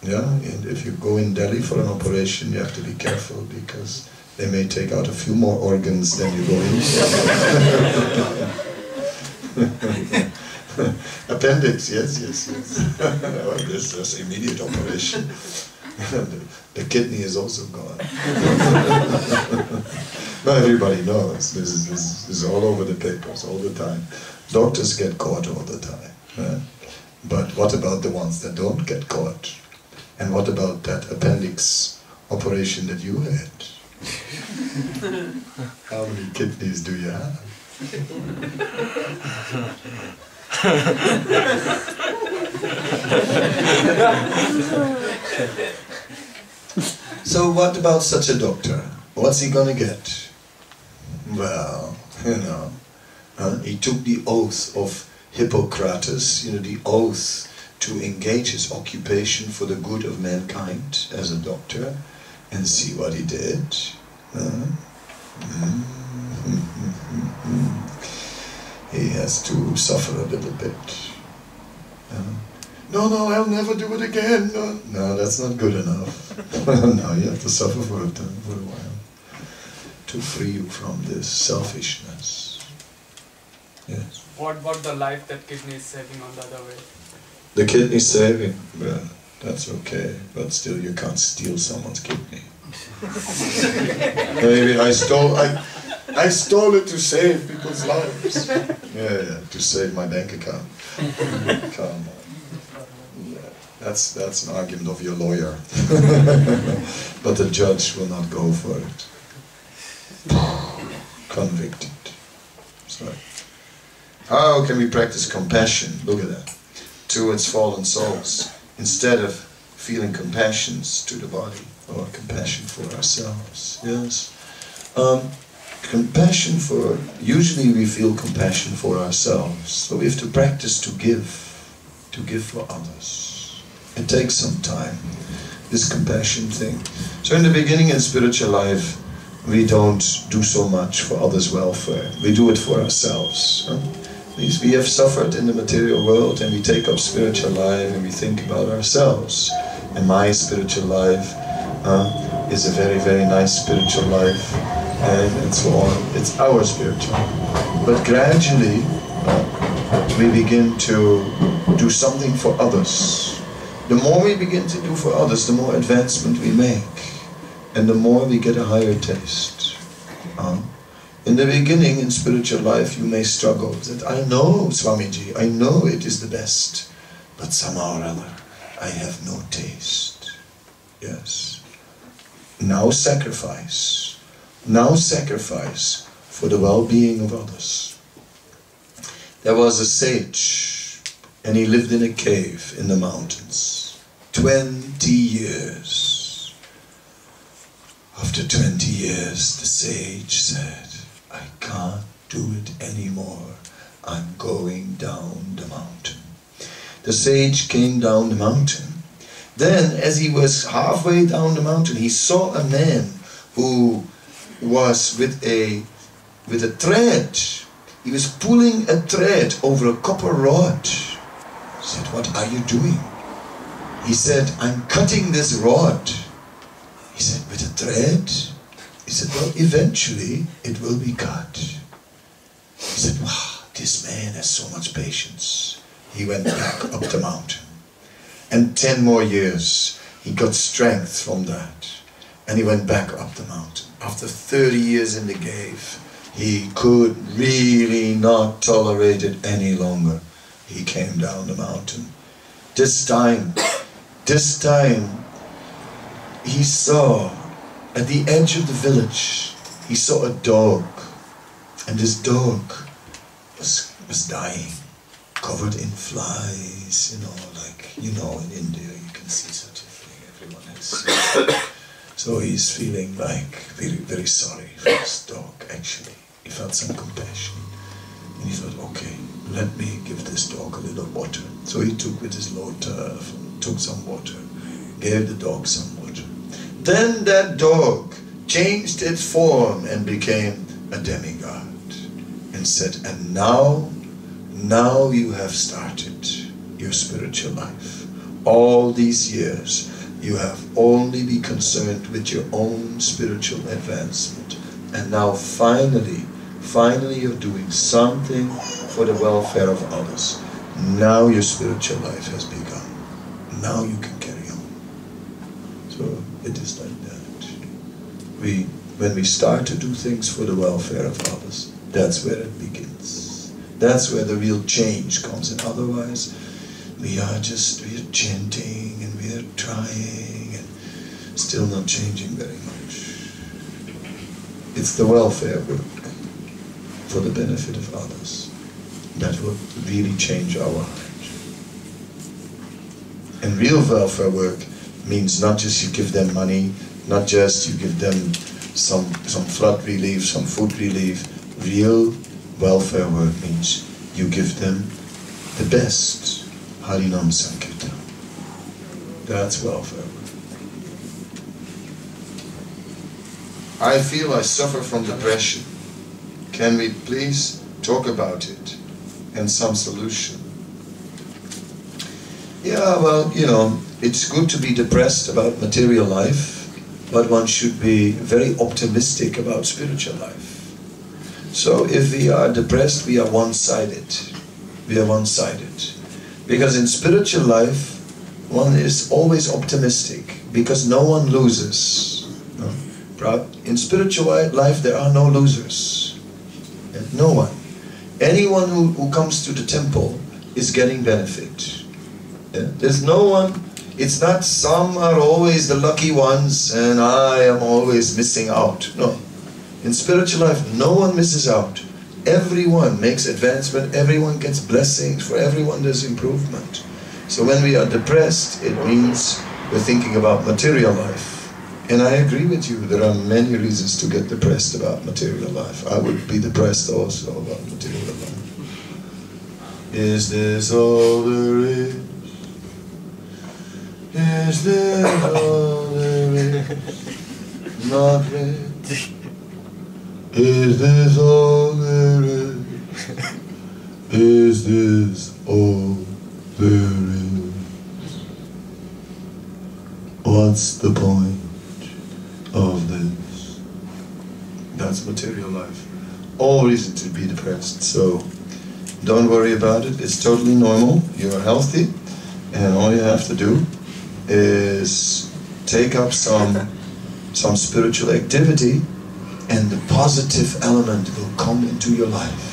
Yeah, and if you go in Delhi for an operation, you have to be careful because they may take out a few more organs than you go in. Appendix, yes. Well, this is immediate operation. The kidney is also gone. Not everybody knows. This is all over the papers all the time. Doctors get caught all the time. Right? But what about the ones that don't get caught? And what about that appendix operation that you had? How many kidneys do you have? So what about such a doctor? What's he gonna get? Well, you know, he took the oath of Hippocrates, you know, the oath to engage his occupation for the good of mankind as a doctor, and see what he did. He has to suffer a little bit. No, I'll never do it again. No, that's not good enough. No, you have to suffer for a while to free you from this selfishness. Yes. What about the life that kidney is saving on the other way? The kidney saving, well, that's okay, but still you can't steal someone's kidney. Maybe I stole it to save people's lives. Yeah, to save my bank account. Come on. That's an argument of your lawyer. But the judge will not go for it. Convicted. So, how can we practice compassion? Look at that. Towards fallen souls, instead of feeling compassion to the body or compassion for ourselves. Yes. Compassion for, usually we feel compassion for ourselves, so we have to practice to give for others. It takes some time, this compassion thing. So in the beginning in spiritual life, we don't do so much for others' welfare. We do it for ourselves. We have suffered in the material world, and we take up spiritual life and we think about ourselves. And my spiritual life is a very, very nice spiritual life, and so on. It's our spiritual life. But gradually, we begin to do something for others. The more we begin to do for others, the more advancement we make, and the more we get a higher taste. In the beginning, in spiritual life, you may struggle that I know, Swamiji, I know it is the best, but somehow or other, I have no taste. Yes. Now sacrifice. Now sacrifice for the well-being of others. There was a sage, and he lived in a cave in the mountains. 20 years. After 20 years, the sage said, I can't do it anymore. I'm going down the mountain. The sage came down the mountain. Then, as he was halfway down the mountain, he saw a man who was with a thread. He was pulling a thread over a copper rod. He said, what are you doing? He said, I'm cutting this rod. He said, with a thread? He said, well, eventually it will be cut. He said, wow, this man has so much patience. He went back up the mountain. And 10 more years, he got strength from that. And he went back up the mountain. After 30 years in the cave, he could really not tolerate it any longer. He came down the mountain. This time, he saw at the edge of the village, he saw a dog, and this dog was dying, covered in flies, like, in India you can see such a thing, everyone has seen. So he's feeling like very, very sorry for this dog, actually. He felt some compassion, and he thought, okay, let me give this dog a little water. So he took with his lota, took some water, gave the dog some water. Then that dog changed its form and became a demigod and said, and now you have started your spiritual life. All these years you have only been concerned with your own spiritual advancement, and now finally you're doing something for the welfare of others. Now your spiritual life has begun. Now you can carry on. So it is like that. When we start to do things for the welfare of others, that's where it begins. That's where the real change comes. And otherwise, we are chanting and we are trying and still not changing very much. It's the welfare work for the benefit of others that will really change our heart. And real welfare work means not just you give them money, not just you give them some flood relief, some food relief. Real welfare work means you give them the best. Harinam Sankirtan. That's welfare work. I feel I suffer from depression. Can we please talk about it and some solution? Yeah, well, you know, it's good to be depressed about material life, but one should be very optimistic about spiritual life. So if we are depressed, we are one-sided. We are one-sided. Because in spiritual life, one is always optimistic, because no one loses. No? In spiritual life, there are no losers. No one. Anyone who comes to the temple is getting benefit. Yeah? There's no one. It's not some are always the lucky ones and I am always missing out. No. In spiritual life, no one misses out. Everyone makes advancement, everyone gets blessings, for everyone there's improvement. So when we are depressed, it means we're thinking about material life. And I agree with you, there are many reasons to get depressed about material life. I would be depressed also about material life. Is this all there is? Is this all there is? Not really. Is this all there is? Is this all there is? What's the point of this? That's material life. All reason to be depressed. So don't worry about it. It's totally normal. You're healthy, and all you have to do is take up some spiritual activity, and the positive element will come into your life.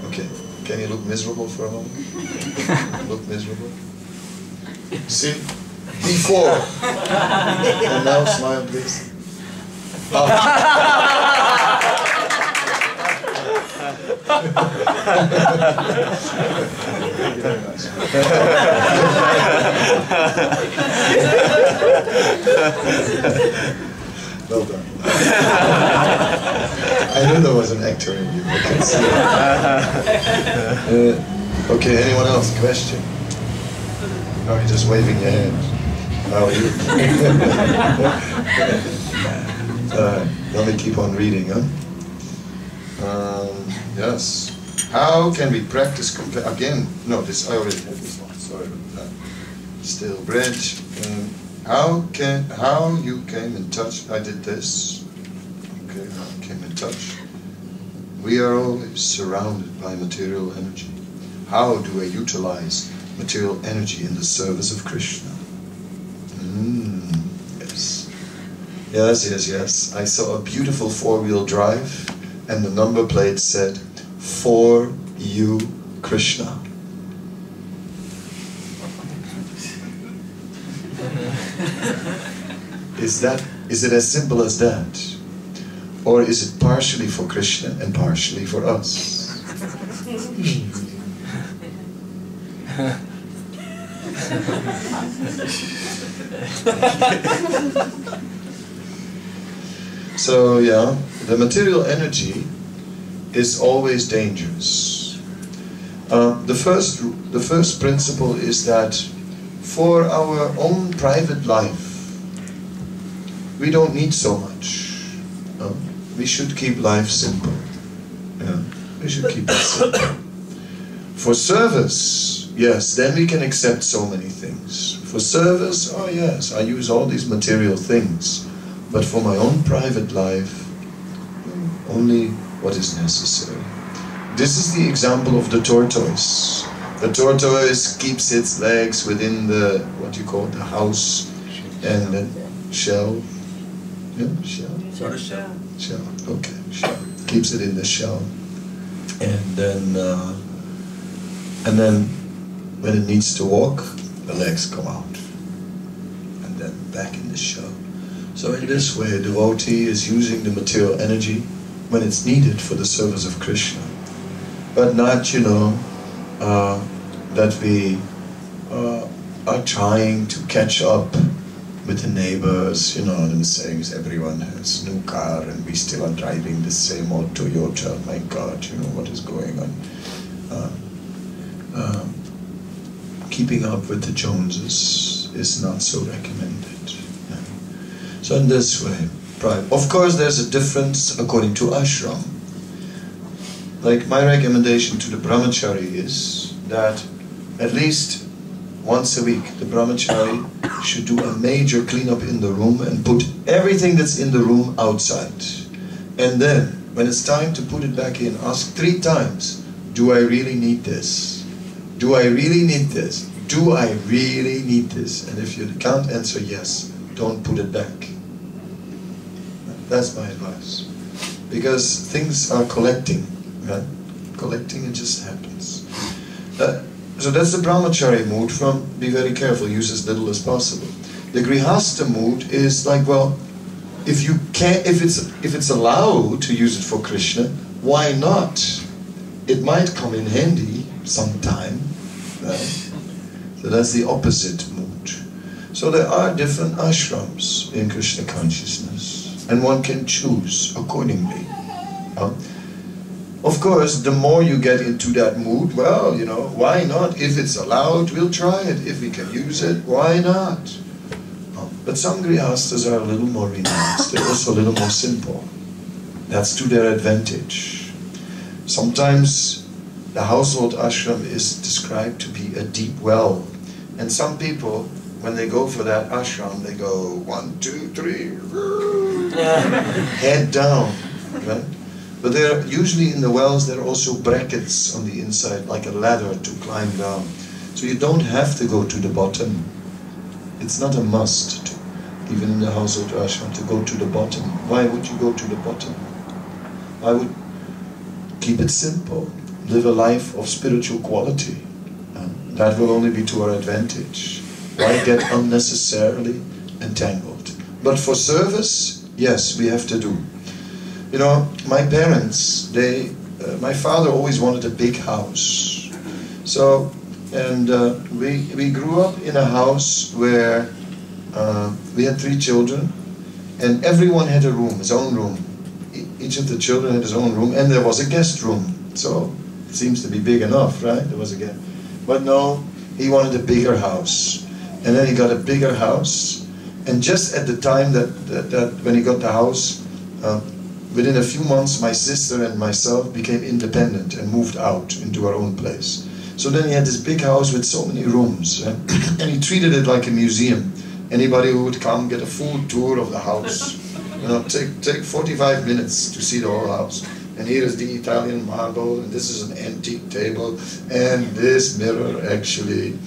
Okay, can you look miserable for a moment? Look miserable. See? Before. And now smile, please. Thank you very much. Well done. I knew there was an actor in you. I can see it. Okay, anyone else? Question? No, you're just waving your hand. How are you? Let me keep on reading, huh? Yes. How can we practice again? No, this I already had this one. Sorry about that. Still bread. How you came in touch? I did this. Okay, how I came in touch. We are always surrounded by material energy. How do I utilize material energy in the service of Krishna? Yes. Yes. I saw a beautiful four-wheel drive, and the number plate said, "For you, Krishna." Is it as simple as that? Or is it partially for Krishna and partially for us? So yeah, the material energy is always dangerous. The first principle is that for our own private life, we don't need so much. We should keep life simple. Yeah, we should keep it simple. For service, yes, then we can accept so many things. For service, oh yes, I use all these material things. But for my own private life, only what is necessary. This is the example of the tortoise. The tortoise keeps its legs within the, what you call the house, and the shell. Yeah, shell. Sort of shell. Shell. Okay, shell. Keeps it in the shell, and then when it needs to walk, the legs come out, and then back in the shell. So in this way, a devotee is using the material energy when it's needed for the service of Krishna. but not, you know, that we are trying to catch up with the neighbors, you know what I'm saying? Everyone has a new car and we still are driving the same old Toyota. My God, you know what is going on. Keeping up with the Joneses is not so recommended. Yeah. So in this way, of course there's a difference according to ashram. Like my recommendation to the brahmachari is that at least once a week the brahmachari should do a major cleanup in the room and put everything that's in the room outside. And then when it's time to put it back in, ask 3 times, do I really need this? Do I really need this? Do I really need this? And if you can't answer yes, don't put it back. That's my advice. Because things are collecting, right? Collecting, it just happens. So that's the brahmachari mood from be very careful, use as little as possible. The grihastha mood is like, well, if you can't, if it's allowed to use it for Krishna, why not? It might come in handy sometime, right? So that's the opposite mood. So there are different ashrams in Krishna consciousness, and one can choose accordingly. Of course, the more you get into that mood, well, you know, why not? If it's allowed, we'll try it. If we can use it, why not? But some grihasthas are a little more relaxed. They're also a little more simple. That's to their advantage. Sometimes the household ashram is described to be a deep well. And some people, when they go for that ashram, they go 1, 2, 3, head down, right? But there, usually in the wells, there are also brackets on the inside, like a ladder to climb down. So you don't have to go to the bottom. It's not a must, even in the household ashram, to go to the bottom. Why would you go to the bottom? I would keep it simple. Live a life of spiritual quality. That will only be to our advantage. Why get unnecessarily entangled? But for service, yes, we have to do. You know, my parents, my father always wanted a big house. So, and we grew up in a house where we had 3 children, and everyone had a room, his own room. Each of the children had his own room, and there was a guest room. So, it seems to be big enough, right? There was a guest. But no, he wanted a bigger house. And then he got a bigger house, and just at the time that when he got the house, within a few months, my sister and myself became independent and moved out into our own place. So then he had this big house with so many rooms, and he treated it like a museum. Anybody who would come get a full tour of the house, you know, take 45 minutes to see the whole house. And here is the Italian marble, and this is an antique table, and this mirror actually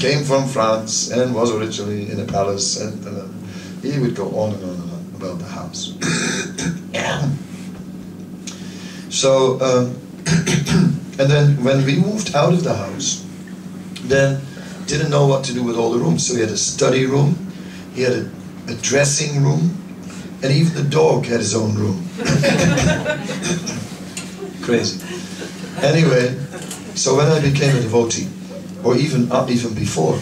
came from France and was originally in a palace, and he would go on and on and on about the house. So, and then when we moved out of the house, then didn't know what to do with all the rooms. So he had a study room, he had a dressing room, and even the dog had his own room. Crazy. Anyway, so when I became a devotee, or even before,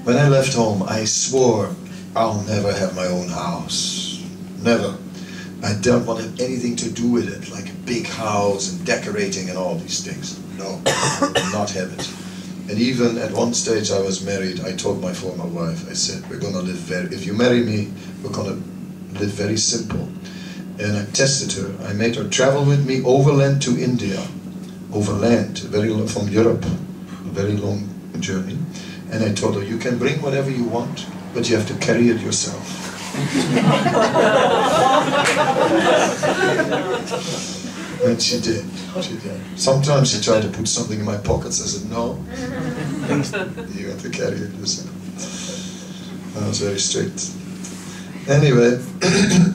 when I left home, I swore I'll never have my own house. Never. I don't want to have anything to do with it, like a big house and decorating and all these things. No, not have it. And even at one stage I was married, I told my former wife, I said, we're going to live if you marry me, we're going to live very simple. And I tested her. I made her travel with me overland to India. Overland, from Europe, a very long journey. And I told her, you can bring whatever you want, but you have to carry it yourself. And she did. Sometimes she tried to put something in my pockets. I said, no, you have to carry it yourself. I was very strict. Anyway,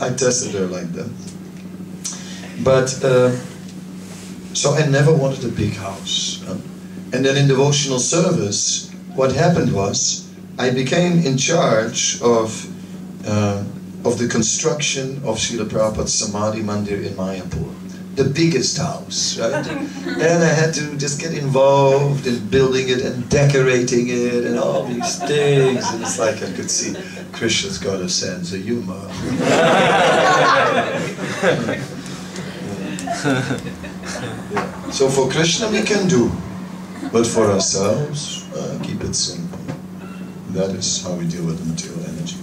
I tested her like that. But, so I never wanted a big house. And then in devotional service, what happened was, I became in charge of the construction of Srila Prabhupada's Samadhi Mandir in Mayapur. the biggest house, right? And I had to just get involved in building it and decorating it and all these things. And it's like I could see Krishna's got a sense of humor. Yeah. So for Krishna we can do, but for ourselves, keep it simple. That is how we deal with the material energy.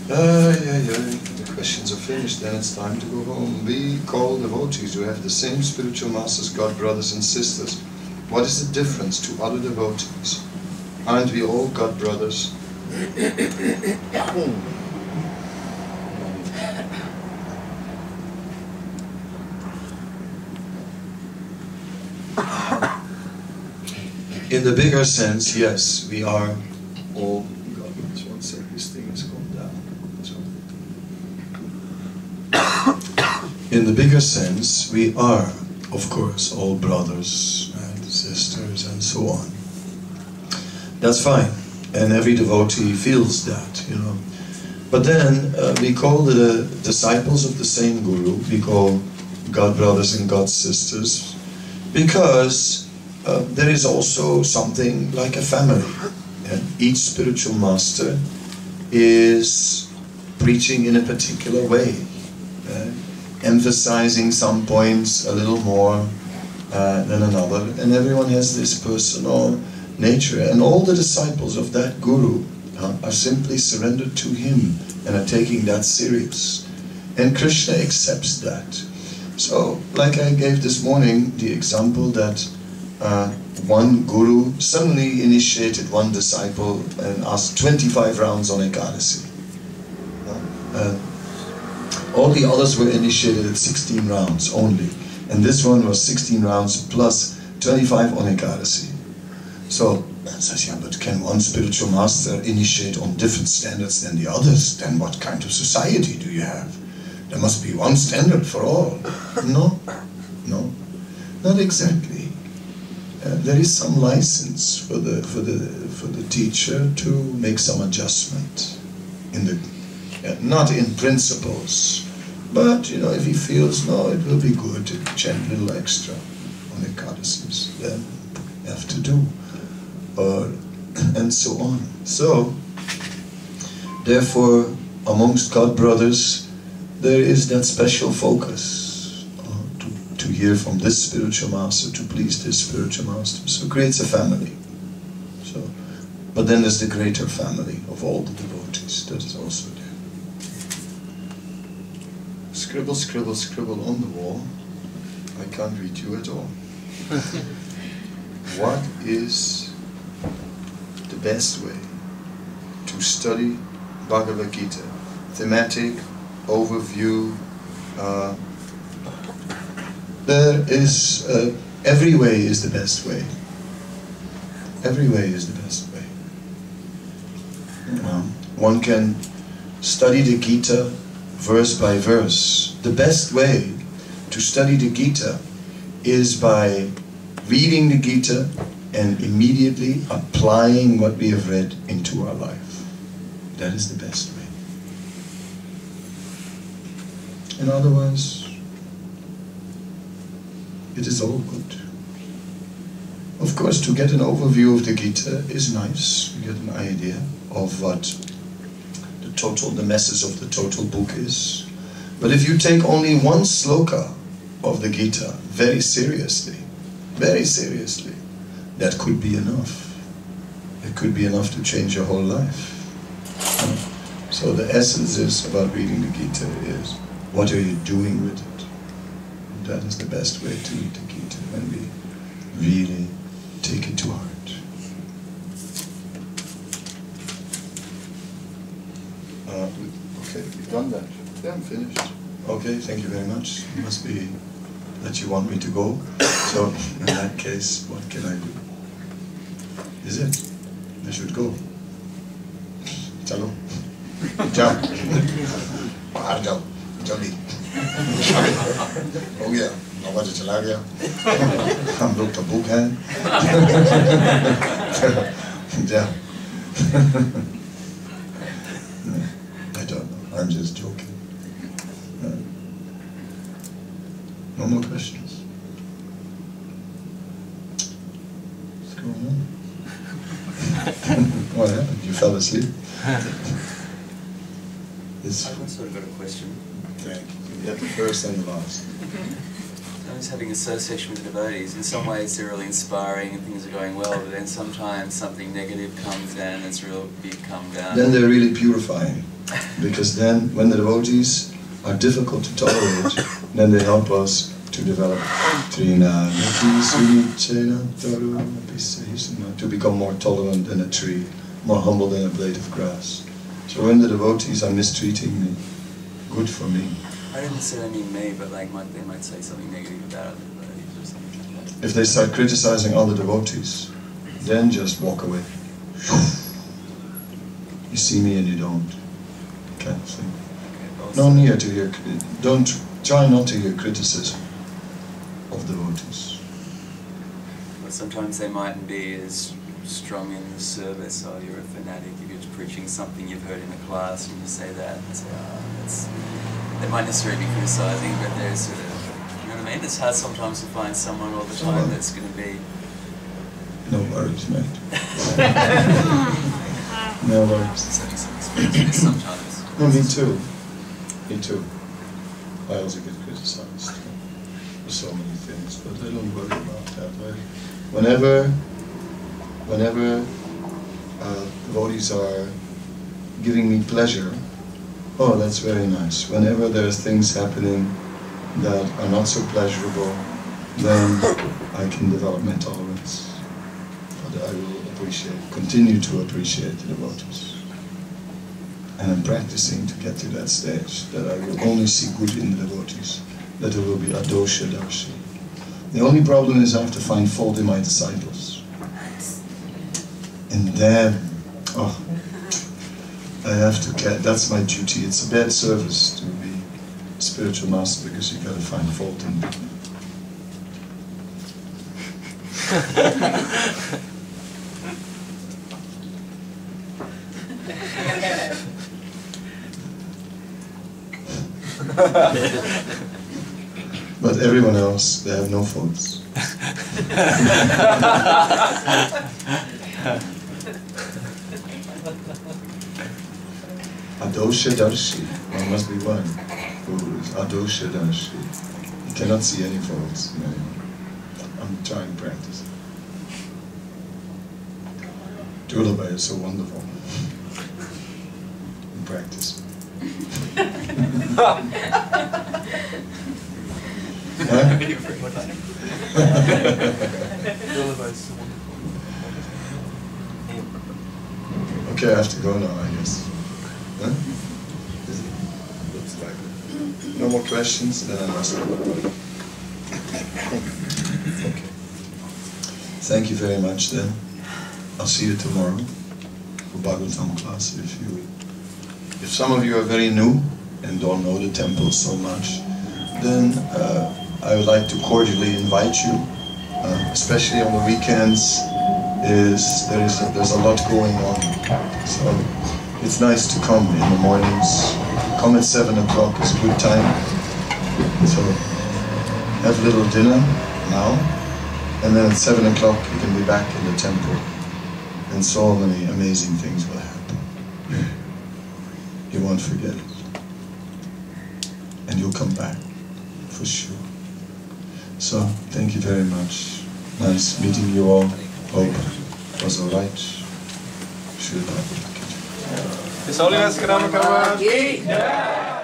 The questions are finished, then it's time to go home. We call devotees who have the same spiritual masters God brothers and sisters. What is the difference to other devotees? Aren't we all God brothers? In the bigger sense, yes, we are all God brothers. One sec, this thing has gone down. In the bigger sense, we are, of course, all brothers and sisters and so on. That's fine, and every devotee feels that, you know. But then we call the disciples of the same Guru, we call God brothers and God sisters, because there is also something like a family. And each spiritual master is preaching in a particular way, emphasizing some points a little more than another, and everyone has this personal nature, and all the disciples of that Guru are simply surrendered to him and are taking that serious, and Krishna accepts that. So, like I gave this morning the example that one Guru suddenly initiated one disciple and asked 25 rounds on Ekadasi. All the others were initiated at 16 rounds only, and this one was 16 rounds plus 25 on Ekadasi. So, man says, yeah, but can one spiritual master initiate on different standards than the others? Then what kind of society do you have? There must be one standard for all. No, no, not exactly. There is some license for the teacher to make some adjustment in the not in principles, but you know, if he feels no, it will be good to chant a little extra on the Ekadasis, then you have to do, and so on. So, therefore, amongst God brothers, there is that special focus to hear from this spiritual master, to please this spiritual master. So it creates a family. So, but then there's the greater family of all the devotees that is also there. Scribble, scribble, scribble on the wall. I can't read you at all. What is the best way to study Bhagavad Gita? Thematic, overview. There is, every way is the best way. Every way is the best way. One can study the Gita verse by verse. The best way to study the Gita is by reading the Gita and immediately applying what we have read into our life. That is the best way. And otherwise, it is all good. Of course, to get an overview of the Gita is nice. You get an idea of what the message of the total book is. But if you take only one sloka of the Gita very seriously, that could be enough. It could be enough to change your whole life. So the essence is about reading the Gita is, what are you doing with it? And that is the best way to read the Gita, when we really take it to heart. Okay, we've done that. Yeah, I'm finished. Okay, thank you very much. It must be that you want me to go. So, in that case, what can I do? Is it? I should go. Chalo. Jao. Bahar jao. Jaldi. हो गया, 9 बजे चला गया, हम लोग तो भूख हैं, I don't know, I'm just joking. No more questions? What's going on? What happened? You fell asleep? I've sort of got a question. Thank you. You get the first and the last. I was having association with the devotees. In some ways they're really inspiring and things are going well, but then sometimes something negative comes down, it's a real big come down. Then they're really purifying. Because then, when the devotees are difficult to tolerate, then they help us to develop to become more tolerant than a tree, more humble than a blade of grass. So when the devotees are mistreating me, good for me. I don't necessarily mean me, but like they might say something negative about other devotees or something like that. If they start criticizing other devotees, then just walk away. You see me and you don't. Kind of thing. Okay, No need to hear, try not to hear criticism of devotees. But sometimes they mightn't be as strong in the service, or you're a fanatic, if you're preaching something you've heard in a class and you say that, and they say, they might necessarily be criticising, but there's sort of, you know what I mean? It's hard sometimes to find someone all the time that's going to be... No worries, mate. No worries. Just having some experience with this sometimes. No, me too. Me too. I also get criticised for so many things, but I don't worry about that. Whenever devotees are giving me pleasure, oh, that's very nice. Whenever there's things happening that are not so pleasurable, then I can develop my tolerance. But I will continue to appreciate the devotees. And I'm practicing to get to that stage, that I will only see good in the devotees, that there will be adosha darshi. The only problem is I have to find fault in my disciples. And then, I have to get, that's my duty. It's a bad service to be a spiritual master because you gotta find fault in them. But everyone else, they have no faults. Adosha Darshi, there must be one who is Adosha Darshi. He cannot see any faults in anyone. I'm trying to practice. Durlabha is so wonderful. In practice. Okay, I have to go now, I guess. Huh? Looks like it. No more questions, then I must go. Okay. Thank you very much then. I'll see you tomorrow for Bhagavatam class. If some of you are very new and don't know the temple so much, then I would like to cordially invite you, especially on the weekends. There's a lot going on, so it's nice to come in the mornings. Come at 7 o'clock is a good time. So have a little dinner now, and then at 7 o'clock you can be back in the temple, and so many amazing things will happen. You won't forget it, and you'll come back for sure. So thank you very much. Nice meeting you all. Hope it was alright. Shiva. His Holiness Kadamba Kanana Swami.